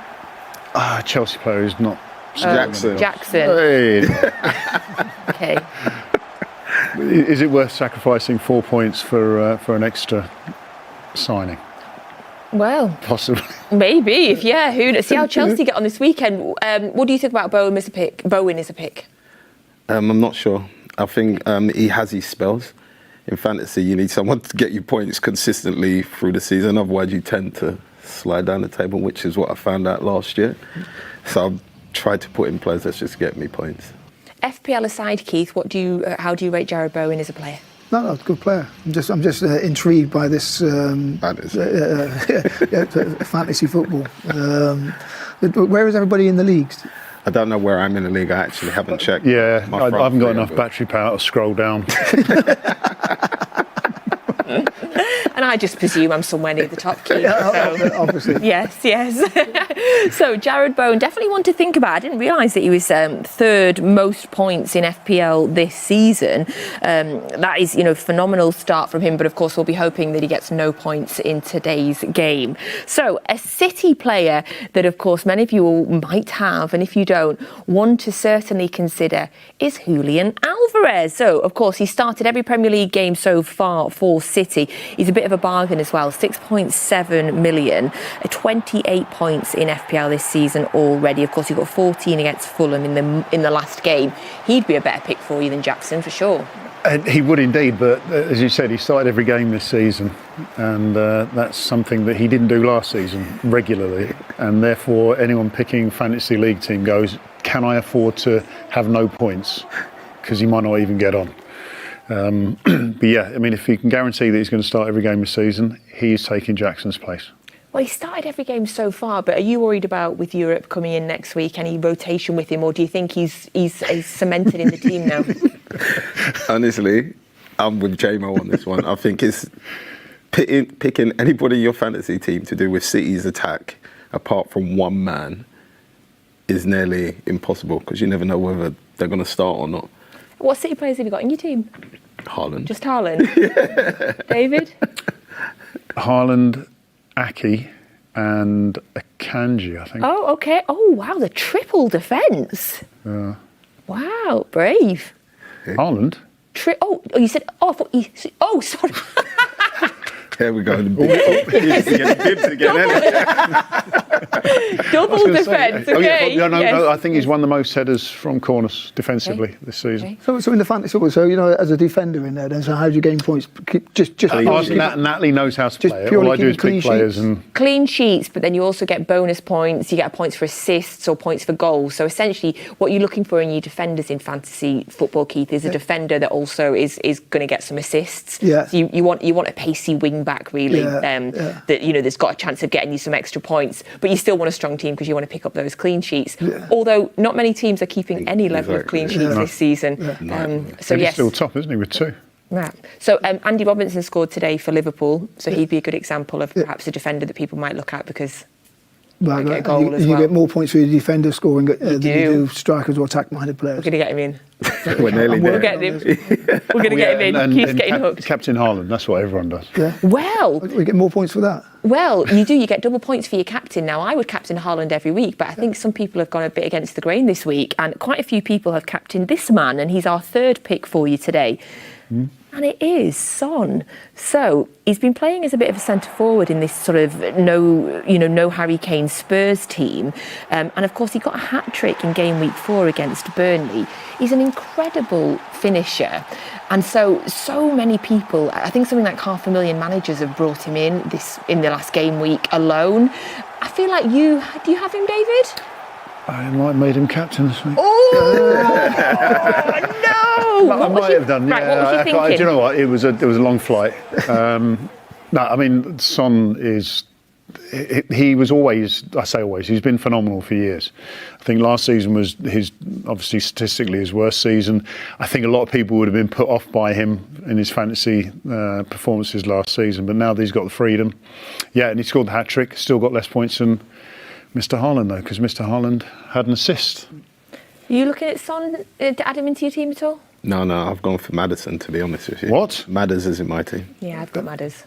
Haaland? Chelsea player is not. Jackson. Hey. Okay. Is it worth sacrificing 4 points for an extra signing? Well, Possibly. maybe. See how Chelsea get on this weekend. What do you think about Bowen as a pick? I'm not sure. I think he has his spells. In fantasy, you need someone to get you points consistently through the season. Otherwise, you tend to slide down the table, which is what I found out last year. So I've tried to put in players that just get me points. FPL aside, Keith, how do you rate Jarrod Bowen as a player? No, good player. I'm just intrigued by this fantasy football. Where is everybody in the leagues? I don't know where I'm in the league. I actually haven't checked. Yeah, I haven't got enough battery power to scroll down. And I just presume I'm somewhere near the top, Keith. Obviously. Yes. So Jarrod Bowen, definitely one to think about. I didn't realise that he was 3rd most points in FPL this season. That is, phenomenal start from him. But of course, we'll be hoping that he gets no points in today's game. So a City player that, of course, many of you all might have, and if you don't, one to certainly consider is Julian Alvarez. So, of course, he started every Premier League game so far for City. He's a bit of a bargain as well, 6.7 million, 28 points in FPL this season already. Of course, he got 14 against Fulham in the last game. He'd be a better pick for you than Jackson, for sure. He would indeed, but as you said, he started every game this season, and that's something that he didn't do last season regularly, and therefore anyone picking fantasy league team goes, can I afford to have no points? Because he might not even get on. But yeah, I mean, if you can guarantee that he's going to start every game this season, he's taking Jackson's place. Well, he started every game so far, but are you worried about, with Europe coming in next week, any rotation with him, or do you think he's cemented in the team now? Honestly, I'm with JMO on this one. I think it's picking anybody in your fantasy team to do with City's attack, apart from one man, is nearly impossible, because you never know whether they're going to start or not. What City players have you got in your team? Haaland. Just Haaland? David? Haaland, Aki and Akanji, I think. Oh, okay. Oh, wow, the triple defence. Wow, brave. Haaland? You said... Oh, sorry. Here we go. Bibs again. Double defence, okay. No, I think he's won the most headers from corners defensively this season. So in the fantasy football, as a defender in there, then, so how do you gain points? Natalie knows how to play it. All I do is pick players and clean sheets, but then you also get bonus points. You get points for assists or points for goals. So essentially, what you're looking for in your defenders in fantasy football, Keith, is a defender that also is going to get some assists. Yeah. So you want a pacey wing back, really, that that's got a chance of getting you some extra points, but you still want a strong team because you want to pick up those clean sheets. Although not many teams are keeping any level of clean sheets this season. So he's still top, isn't he, with 2? Right. So Andy Robinson scored today for Liverpool, so he'd be a good example of perhaps a defender that people might look at, because But get a goal as you well. get more points for your defender scoring than you do. do strikers or attack-minded players. We're going to get him in. We're nearly We'll there. get him. We're going to get him in. Keith's getting hooked. Captain Haaland, that's what everyone does. Yeah. Well, We get more points for that. Well, you do. You get double points for your captain. Now, I would captain Haaland every week, but I think some people have gone a bit against the grain this week, and quite a few people have captained this man, and he's our third pick for you today. And it is Son. So he's been playing as a bit of a centre forward in this sort of no Harry Kane Spurs team, and of course he got a hat trick in game week 4 against Burnley. He's an incredible finisher, and so many people. I think something like 500,000 managers have brought him in the last game week alone. I feel like do you have him, David? I might have made him captain this week. Oh no! I might have done. Right, yeah, what was you thinking? do you know what? It was a long flight. No, I mean, Son is. He was always. I say always. He's been phenomenal for years. I think last season was obviously statistically his worst season. I think a lot of people would have been put off by him in his fantasy performances last season. But now that he's got the freedom, and he scored the hat trick. Still got less points than Mr. Haaland though, because Mr. Haaland had an assist. Are you looking at Son to add him into your team at all? No, I've gone for Maddison, to be honest with you. What? Madders is in my team. Yeah, I've got Madders.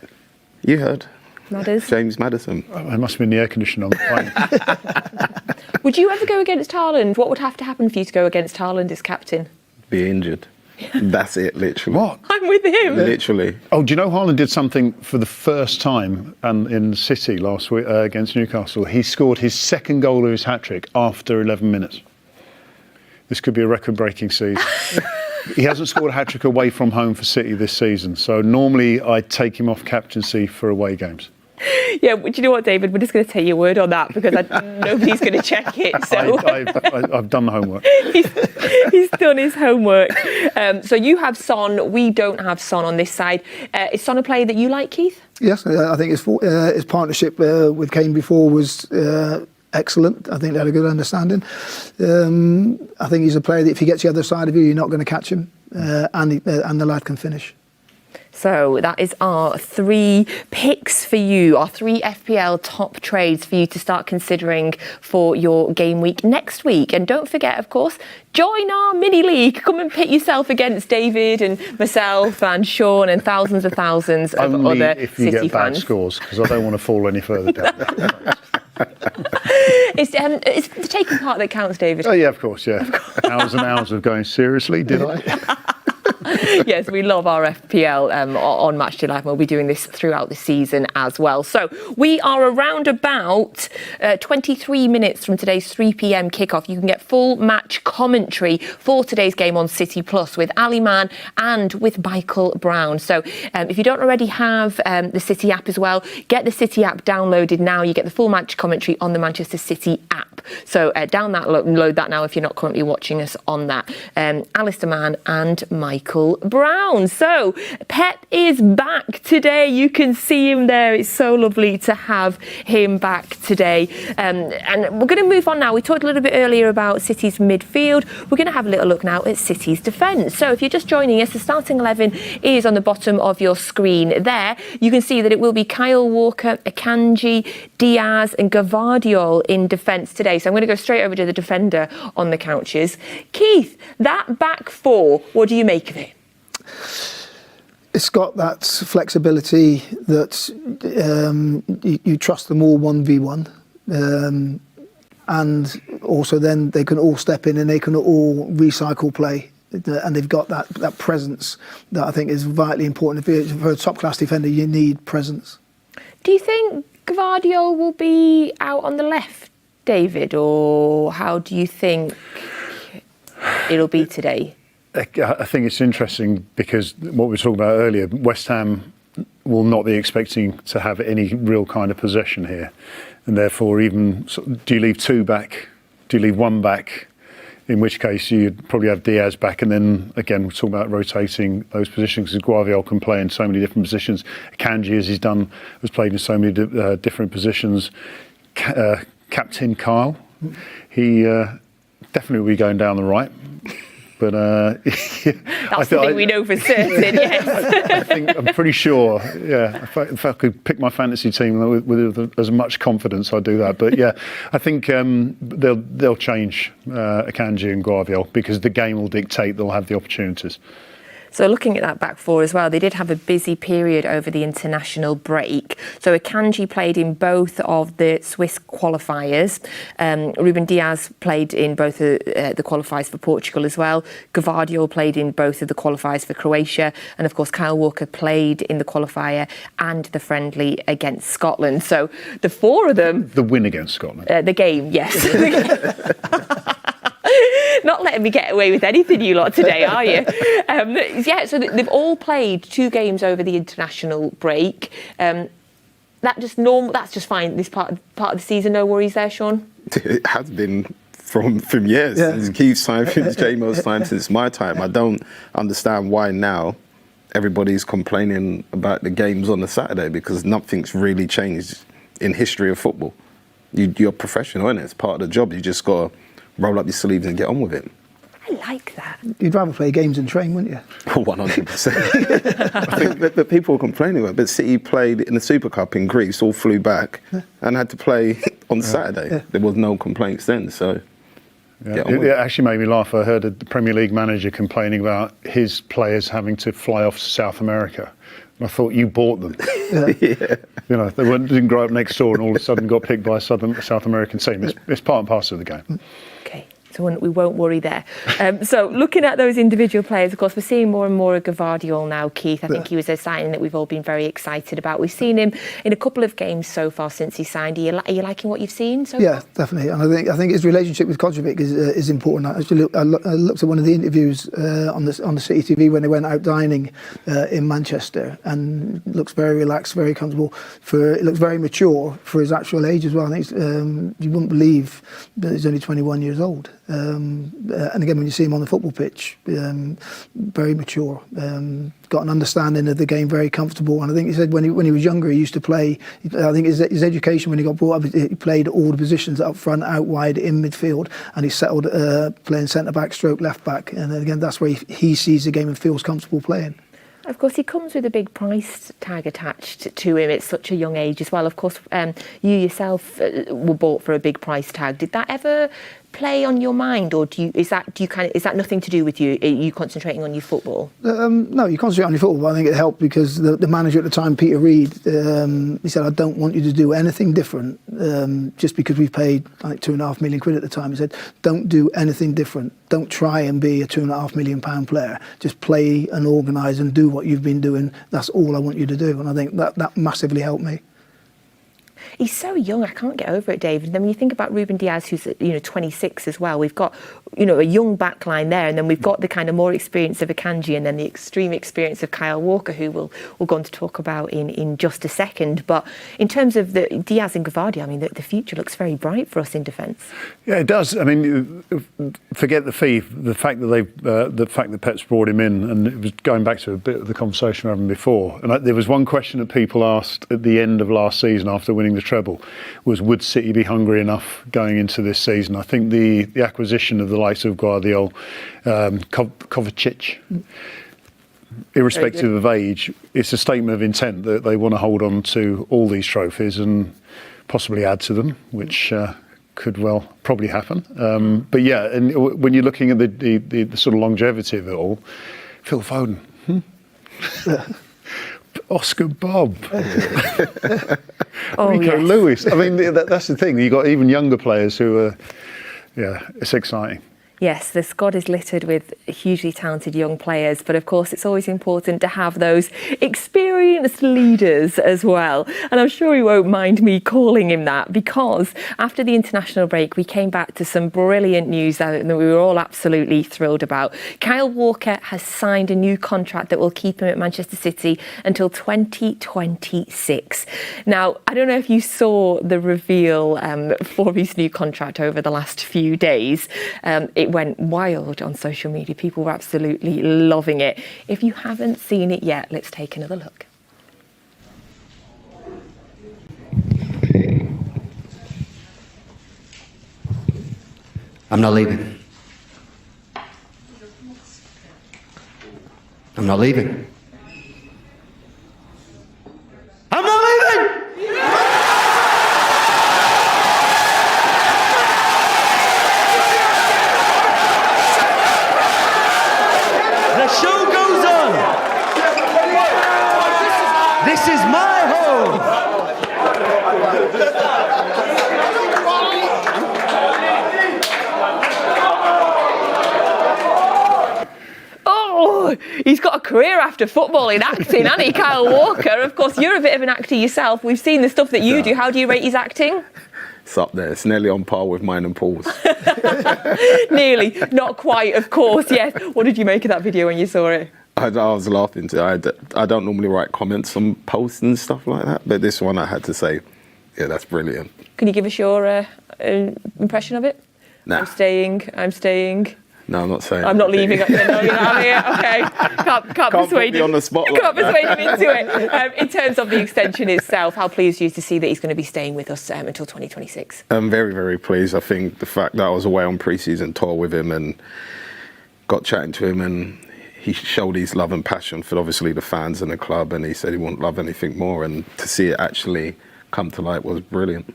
You heard. Madders. James Maddison. It must have been the air conditioner on the plane. Would you ever go against Haaland? What would have to happen for you to go against Haaland as captain? Be injured. That's it, literally. What? I'm with him. Literally. Oh, do you know Haaland did something for the first time in City last week against Newcastle? He scored his second goal of his hat-trick after 11 minutes. This could be a record-breaking season. He hasn't scored a hat-trick away from home for City this season, so normally I'd take him off captaincy for away games. Yeah, but do you know what, David? We're just going to take your word on that because nobody's going to check it. So I've done the homework. he's done his homework. So you have Son. We don't have Son on this side. Is Son a player that you like, Keith? Yes, I think his partnership with Kane before was excellent. I think they had a good understanding. I think he's a player that if he gets the other side of you, you're not going to catch him, and the lad can finish. So that is our 3 picks for you, our 3 FPL top trades for you to start considering for your game week next week. And don't forget, of course, join our mini league. Come and pit yourself against David and myself and Shaun and thousands of thousands of Only other if you City get bad fans. scores, because I don't want to fall any further down. It's the taking part that counts, David. Oh yeah, of course, yeah. Hours and hours of going, seriously, did I? Yes, we love our FPL on Matchday Live, and we'll be doing this throughout the season as well. So we are around about 23 minutes from today's 3 p.m. kickoff. You can get full match commentary for today's game on City Plus with Ali Man and with Michael Brown. So if you don't already have the City app as well, get the City app downloaded now. You get the full match commentary on the Manchester City app. So download that now if you're not currently watching us on that. Alistair Mann and Michael Brown. So Pep is back today. You can see him there. It's so lovely to have him back today. And we're going to move on now. We talked a little bit earlier about City's midfield. We're going to have a little look now at City's defence. So if you're just joining us, the starting 11 is on the bottom of your screen there. You can see that it will be Kyle Walker, Akanji, Diaz and Gvardiol in defence today. So I'm going to go straight over to the defender on the couches. Keith, that back 4, what do you make of it? It's got that flexibility that you trust them all 1v1, and also then they can all step in and they can all recycle play, and they've got that presence that I think is vitally important. For a top class defender, you need presence. Do you think Gvardiol will be out on the left, David, or how do you think it'll be today? I think it's interesting because what we were talking about earlier, West Ham will not be expecting to have any real kind of possession here. And therefore, even do you leave 2 back? Do you leave 1 back? In which case, you'd probably have Diaz back. And then, again, we're talking about rotating those positions because Gvardiol can play in so many different positions. Akanji, as he's done, has played in so many different positions. Captain Kyle, he definitely will be going down the right. But That's the thing we know for certain, yes. I'm pretty sure, yeah. If I could pick my fantasy team with as much confidence, I'd do that. But yeah, I think they'll change Akanji and Gvardiol because the game will dictate they'll have the opportunities. So looking at that back four as well, they did have a busy period over the international break. So Akanji played in both of the Swiss qualifiers. Ruben Diaz played in both the qualifiers for Portugal as well. Gvardiol played in both of the qualifiers for Croatia. And of course, Kyle Walker played in the qualifier and the friendly against Scotland. So the four of them... The win against Scotland. The game, yes. Not letting me get away with anything, you lot, today, are you? So they've all played 2 games over the international break. That's just fine. This part of the season, no worries there, Shaun? It has been from years. Since Keith's time, since J-Mo's time, since my time. I don't understand why now everybody's complaining about the games on the Saturday, because nothing's really changed in history of football. You're professional, innit? It's part of the job. You just got to roll up your sleeves and get on with it. I like that. You'd rather play games and train, wouldn't you? 100%. I think that people are complaining about it, but City played in the Super Cup in Greece, all flew back and had to play on Saturday. Yeah. There was no complaints then, so... It actually made me laugh. I heard the Premier League manager complaining about his players having to fly off to South America. And I thought, you bought them. You know, they didn't grow up next door and all of a sudden got picked by a South American team. It's part and parcel of the game. Okay, so we won't worry there. So looking at those individual players, of course, we're seeing more and more of Gvardiol now, Keith. I think he was a signing that we've all been very excited about. We've seen him in a couple of games so far since he signed. Are you liking what you've seen so far? Yeah, definitely. And I think his relationship with Kojovic is important. I looked at one of the interviews on the City TV when they went out dining in Manchester, and looks very relaxed, very comfortable. It looks very mature for his actual age as well. I think you wouldn't believe that he's only 21 years old. And again, when you see him on the football pitch, very mature, got an understanding of the game, very comfortable. And I think he said when he was younger, he used to play. I think his education when he got brought up, he played all the positions up front, out wide, in midfield, and he settled playing centre back, stroke left back. And then again, that's where he sees the game and feels comfortable playing. Of course, he comes with a big price tag attached to him at such a young age as well. Of course, you yourself were bought for a big price tag. Did that ever play on your mind, or is that nothing to do with you? Are you concentrating on your football? No, you concentrate on your football. But I think it helped because the manager at the time, Peter Reid, he said, "I don't want you to do anything different. Just because we paid like £2.5 million at the time." He said, "Don't do anything different. Don't try and be a £2.5 million player. Just play and organise and do what you've been doing. That's all I want you to do." And I think that massively helped me. He's so young, I can't get over it, David. And then when you think about Ruben Diaz, who's 26 as well, we've got a young backline there, and then we've got the kind of more experience of Akanji, and then the extreme experience of Kyle Walker, who we'll go on to talk about in just a second. But in terms of the Diaz and Gvardiol, I mean, the future looks very bright for us in defence. Yeah, it does. I mean, forget the fee. The fact that Pep's brought him in, and it was going back to a bit of the conversation we were having before. And there was one question that people asked at the end of last season after winning the treble, was would City be hungry enough going into this season? I think the acquisition of the likes of Guardiola, Kovacic, irrespective of age, it's a statement of intent that they want to hold on to all these trophies and possibly add to them, which could probably happen. But yeah, and when you're looking at the sort of longevity of it all, Phil Foden. Oscar Bob, Rico Lewis. I mean, that's the thing. You've got even younger players who are, it's exciting. Yes, the squad is littered with hugely talented young players, but of course it's always important to have those experienced leaders as well. And I'm sure he won't mind me calling him that, because after the international break, we came back to some brilliant news that we were all absolutely thrilled about. Kyle Walker has signed a new contract that will keep him at Manchester City until 2026. Now, I don't know if you saw the reveal for his new contract over the last few days. It went wild on social media. People were absolutely loving it. If you haven't seen it yet, let's take another look. I'm not leaving. I'm not leaving. I'm not leaving! The show goes on. This is my home. Oh, he's got a career after football in acting, hasn't he, Kyle Walker? Of course, you're a bit of an actor yourself. We've seen the stuff that you do. How do you rate his acting? It's up there. It's nearly on par with mine and Paul's. Nearly, not quite, of course, yes. What did you make of that video when you saw it? I was laughing too. I don't normally write comments on posts and stuff like that, but this one I had to say, yeah, that's brilliant. Can you give us your impression of it? Nah. I'm staying. No, I'm not saying. I'm not leaving. No, you're not here. Okay. Can't persuade me on the spot like Can't persuade him into it. In terms of the extension itself, how pleased are you to see that he's going to be staying with us until 2026? I'm very, very pleased. I think the fact that I was away on pre-season tour with him and got chatting to him, and he showed his love and passion for obviously the fans and the club, and he said he wouldn't love anything more, and to see it actually come to light was brilliant.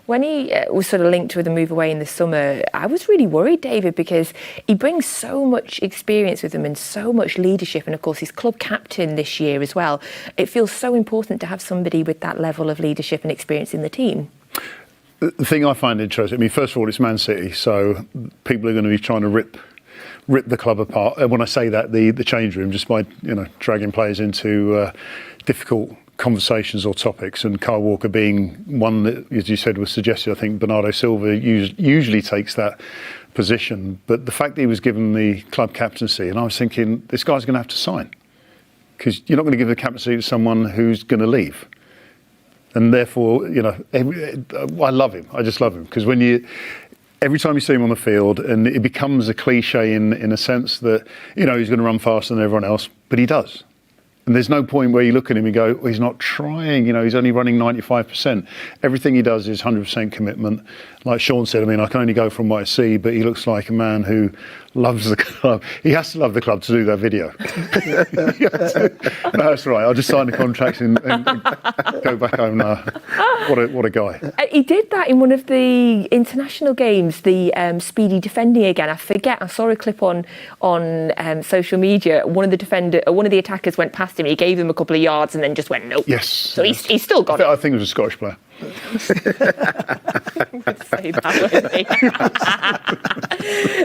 When he was sort of linked with a move away in the summer, I was really worried, David, because he brings so much experience with him and so much leadership, and of course he's club captain this year as well. It feels so important to have somebody with that level of leadership and experience in the team. The thing I find interesting, I mean, first of all, it's Man City, so people are going to be trying to rip the club apart. And when I say that, the change room, just by dragging players into difficult conversations or topics, and Kyle Walker being one that, as you said, was suggested. I think Bernardo Silva usually takes that position, but the fact that he was given the club captaincy, and I was thinking, this guy's going to have to sign, because you're not going to give the captaincy to someone who's going to leave. And therefore, I love him. I just love him, because every time you see him on the field, and it becomes a cliche in a sense that, he's going to run faster than everyone else, but he does. And there's no point where you look at him and go, well, he's not trying, he's only running 95%. Everything he does is 100% commitment. Like Shaun said, I can only go from what I see, but he looks like a man who loves the club. He has to love the club to do that video. No, that's right. I'll just sign the contract and go back home now. What a guy. He did that in one of the international games, the speedy defending again. I forget, I saw a clip on social media. One of the attackers went past him, he gave him a couple of yards and then just went, nope. Yes. So he's still got it. I think it was a Scottish player. Say that,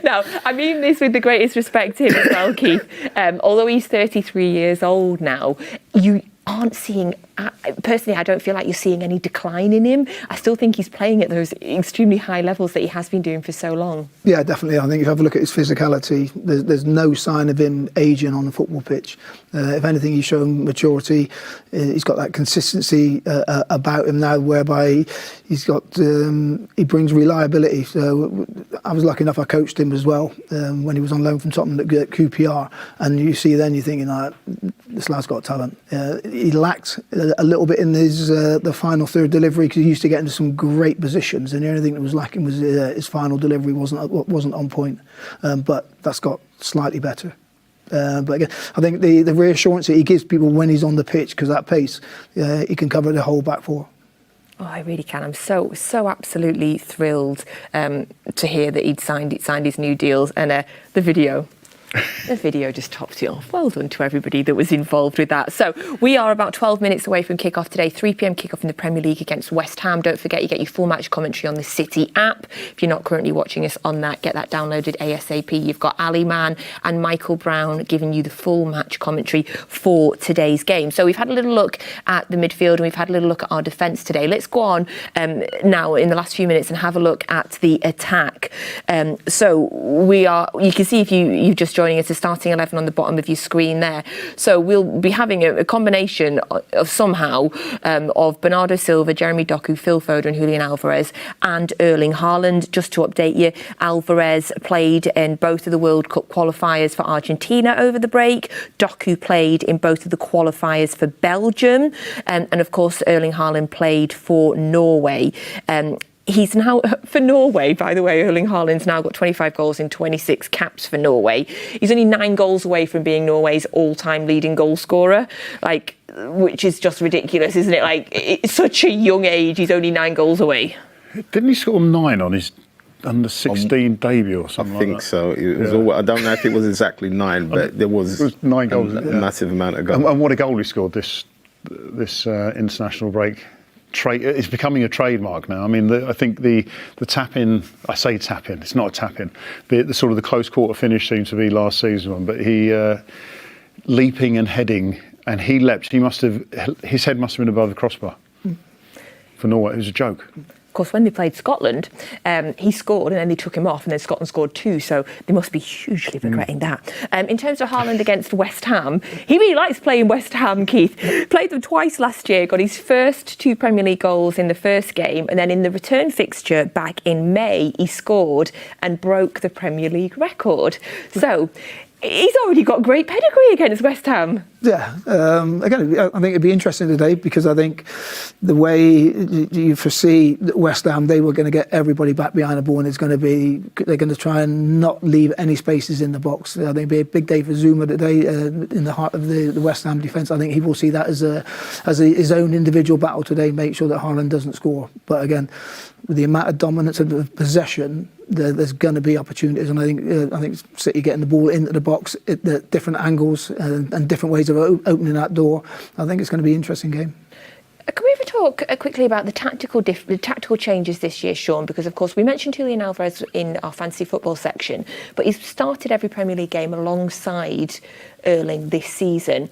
now, I mean this with the greatest respect to him as well, Keith. Although he's 33 years old now, you aren't seeing, personally, I don't feel like you're seeing any decline in him. I still think he's playing at those extremely high levels that he has been doing for so long. Yeah, definitely. I think if you have a look at his physicality, there's no sign of him aging on the football pitch. If anything, he's shown maturity. He's got that consistency about him now, whereby he brings reliability. So I was lucky enough, I coached him as well when he was on loan from Tottenham at QPR, and you're thinking, this lad's got talent. He lacked a little bit in his the final third delivery, because he used to get into some great positions, and the only thing that was lacking was his final delivery wasn't on point. But that's got slightly better. But again, I think the reassurance that he gives people when he's on the pitch, because that pace, he can cover the whole back four. Oh, I really can. I'm so absolutely thrilled to hear that he'd signed his new deals, and the video just topped it off. Well done to everybody that was involved with that. So we are about 12 minutes away from kick-off today, 3 p.m. kick-off in the Premier League against West Ham. Don't forget, you get your full match commentary on the City app. If you're not currently watching us on that, get that downloaded ASAP. You've got Ali Man and Michael Brown giving you the full match commentary for today's game. So we've had a little look at the midfield and we've had a little look at our defence today. Let's go on now in the last few minutes and have a look at the attack. You can see if you're just joining us, the starting 11 on the bottom of your screen there. So we'll be having a combination of somehow of Bernardo Silva, Jeremy Doku, Phil Foden, Julian Alvarez and Erling Haaland. Just to update you, Alvarez played in both of the World Cup qualifiers for Argentina over the break. Doku played in both of the qualifiers for Belgium. And of course, Erling Haaland played for Norway. He's now, for Norway, by the way, Erling Haaland's now got 25 goals in 26 caps for Norway. He's only 9 goals away from being Norway's all-time leading goal scorer, which is just ridiculous, isn't it? It's such a young age, he's only 9 goals away. Didn't he score 9 on his under 16 debut or something? I think so. It was I don't know if it was exactly 9, but there was 9 goals. A massive amount of goals. And what a goal he scored this international break. It's becoming a trademark now. I mean, I think the tap-in, I say tap-in, it's not a tap-in, the sort of the close quarter finish seemed to be last season one, but he leaping and heading, and he leapt, his head must have been above the crossbar for Norway. It was a joke. Of course, when they played Scotland, he scored and then they took him off, and then Scotland scored 2, so they must be hugely regretting that. In terms of Haaland against West Ham, he really likes playing West Ham, Keith. Played them twice last year, got his first 2 Premier League goals in the first game, and then in the return fixture back in May, he scored and broke the Premier League record. So he's already got great pedigree against West Ham. Yeah, again, I think it'd be interesting today because I think the way you foresee West Ham, they were going to get everybody back behind the ball, and they're going to try and not leave any spaces in the box. I think it'll be a big day for Zuma today in the heart of the West Ham defence. I think he will see that as his own individual battle today, make sure that Haaland doesn't score. But again, with the amount of dominance of possession, there's going to be opportunities, and I think City getting the ball into the box at the different angles and different ways of opening that door. I think it's going to be an interesting game. Can we ever talk quickly about the tactical changes this year, Shaun? Because, of course, we mentioned Julian Alvarez in our fantasy football section, but he's started every Premier League game alongside Erling this season.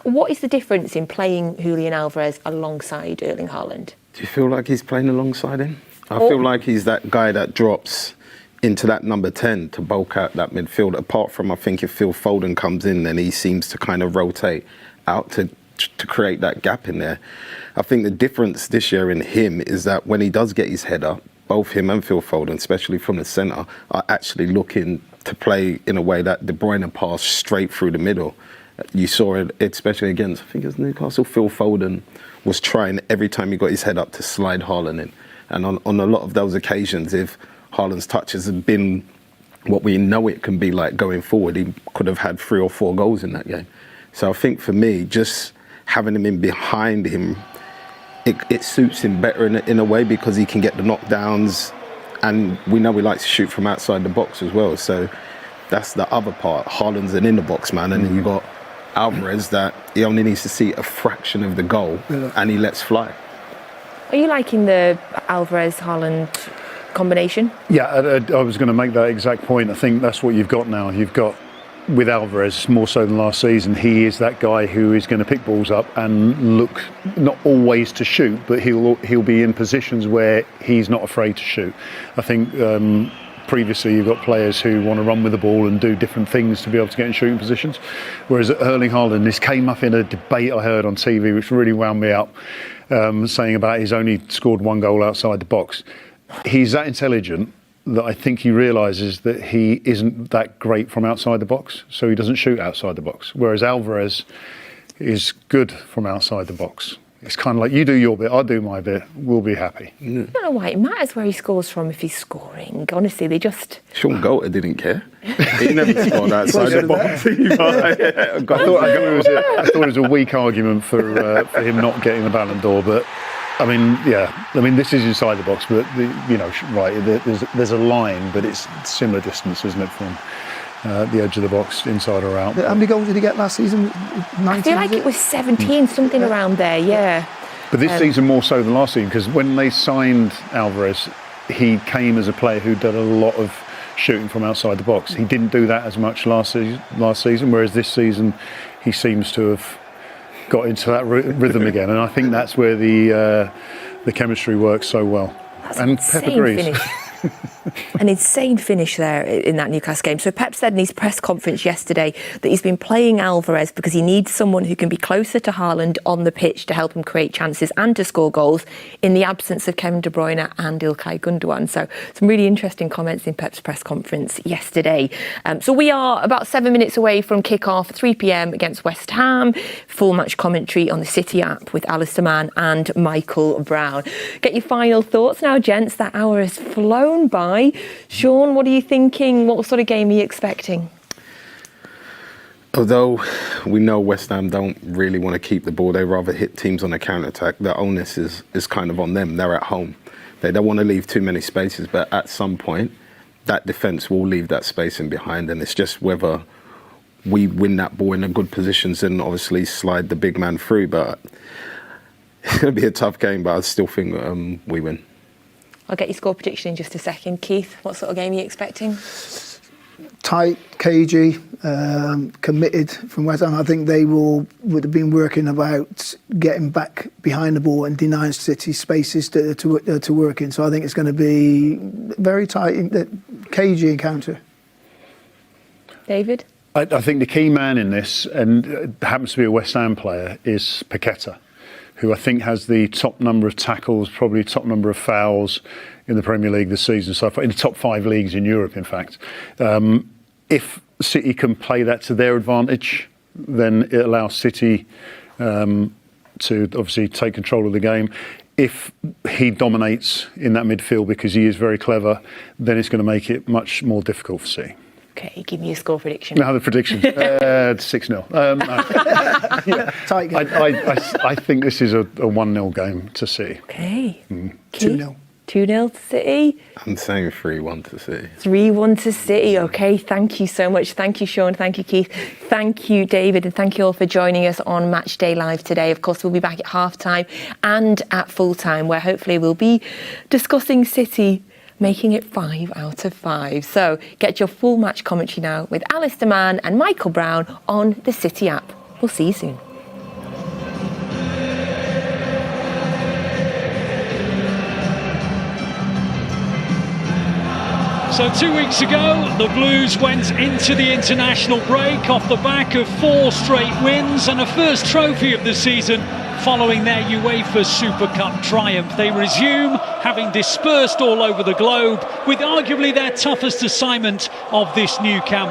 What is the difference in playing Julian Alvarez alongside Erling Haaland? Do you feel like he's playing alongside him? I feel like he's that guy that drops into that number 10 to bulk out that midfield. Apart from, I think, if Phil Foden comes in, then he seems to kind of rotate out to create that gap in there. I think the difference this year in him is that when he does get his head up, both him and Phil Foden, especially from the centre, are actually looking to play in a way that De Bruyne passed straight through the middle. You saw it, especially against, I think it was Newcastle, Phil Foden was trying every time he got his head up to slide Haaland in. And on a lot of those occasions, if Haaland's touches had been what we know it can be like going forward, he could have had 3 or 4 goals in that game. So I think for me, just having him in behind him, it suits him better in a way because he can get the knockdowns, and we know he likes to shoot from outside the box as well. So that's the other part. Haaland's an in-the-box man, and then you've got Alvarez that he only needs to see a fraction of the goal and he lets fly. Are you liking the Alvarez-Haaland combination? Yeah, I was going to make that exact point. I think that's what you've got now. You've got, with Alvarez, more so than last season, he is that guy who is going to pick balls up and look, not always to shoot, but he'll be in positions where he's not afraid to shoot. I think previously you've got players who want to run with the ball and do different things to be able to get in shooting positions, whereas Erling Haaland, this came up in a debate I heard on TV which really wound me up, saying about he's only scored 1 goal outside the box. He's that intelligent that I think he realises that he isn't that great from outside the box, so he doesn't shoot outside the box, whereas Alvarez is good from outside the box. It's kind of like, you do your bit, I'll do my bit, we'll be happy. I don't know why it matters where he scores from if he's scoring. Honestly, they just... Sean Golter didn't care. He never scored outside the box. I thought it was a weak argument for him not getting the Ballon d'Or, but I mean, this is inside the box, but there's a line, but it's similar distance, isn't it, from the edge of the box, inside or out. How many goals did he get last season? 19, I feel like it was 17, something around there, yeah. But this season more so than last season, because when they signed Alvarez, he came as a player who did a lot of shooting from outside the box. He didn't do that as much last season, whereas this season he seems to have got into that rhythm again, and I think that's where the chemistry works so well. That's and Pep agrees. An insane finish there in that Newcastle game. So Pep said in his press conference yesterday that he's been playing Alvarez because he needs someone who can be closer to Haaland on the pitch to help him create chances and to score goals in the absence of Kevin De Bruyne and Ilkay Gundogan. So some really interesting comments in Pep's press conference yesterday. So we are about 7 minutes away from kick-off, 3 p.m. against West Ham. Full match commentary on the City app with Alistair Mann and Michael Brown. Get your final thoughts now, gents. That hour has flown by. Shaun, what are you thinking? What sort of game are you expecting? Although we know West Ham don't really want to keep the ball, they rather hit teams on a counter-attack. The onus is kind of on them. They're at home. They don't want to leave too many spaces, but at some point, that defence will leave that space in behind, and it's just whether we win that ball in a good positions and obviously slide the big man through. But it's going to be a tough game, but I still think we win. I'll get your score prediction in just a second. Keith, what sort of game are you expecting? Tight, cagey, committed from West Ham. I think they would have been working about getting back behind the ball and denying City spaces to work in. So I think it's going to be very tight, cagey encounter. David? I think the key man in this, and happens to be a West Ham player, is Paqueta, who I think has the top number of tackles, probably top number of fouls in the Premier League this season so far, in the top 5 leagues in Europe, in fact. If City can play that to their advantage, then it allows City to obviously take control of the game. If he dominates in that midfield because he is very clever, then it's going to make it much more difficult for City. Okay, give me a score prediction. No, the prediction 6-0. Yeah. Tight game. I think this is a 1-0 game to City. Okay. 2-0. 2-0 to City. I'm saying 3-1 to City. 3-1 to City. Okay, thank you so much. Thank you, Shaun. Thank you, Keith. Thank you, David. And thank you all for joining us on Matchday Live today. Of course, we'll be back at half-time and at full-time, where hopefully we'll be discussing City making it 5 out of 5. So get your full match commentary now with Alistair Mann and Michael Brown on the City app. We'll see you soon. So 2 weeks ago, the Blues went into the international break off the back of 4 straight wins and a first trophy of the season following their UEFA Super Cup triumph. They resume, having dispersed all over the globe, with arguably their toughest assignment of this new campaign.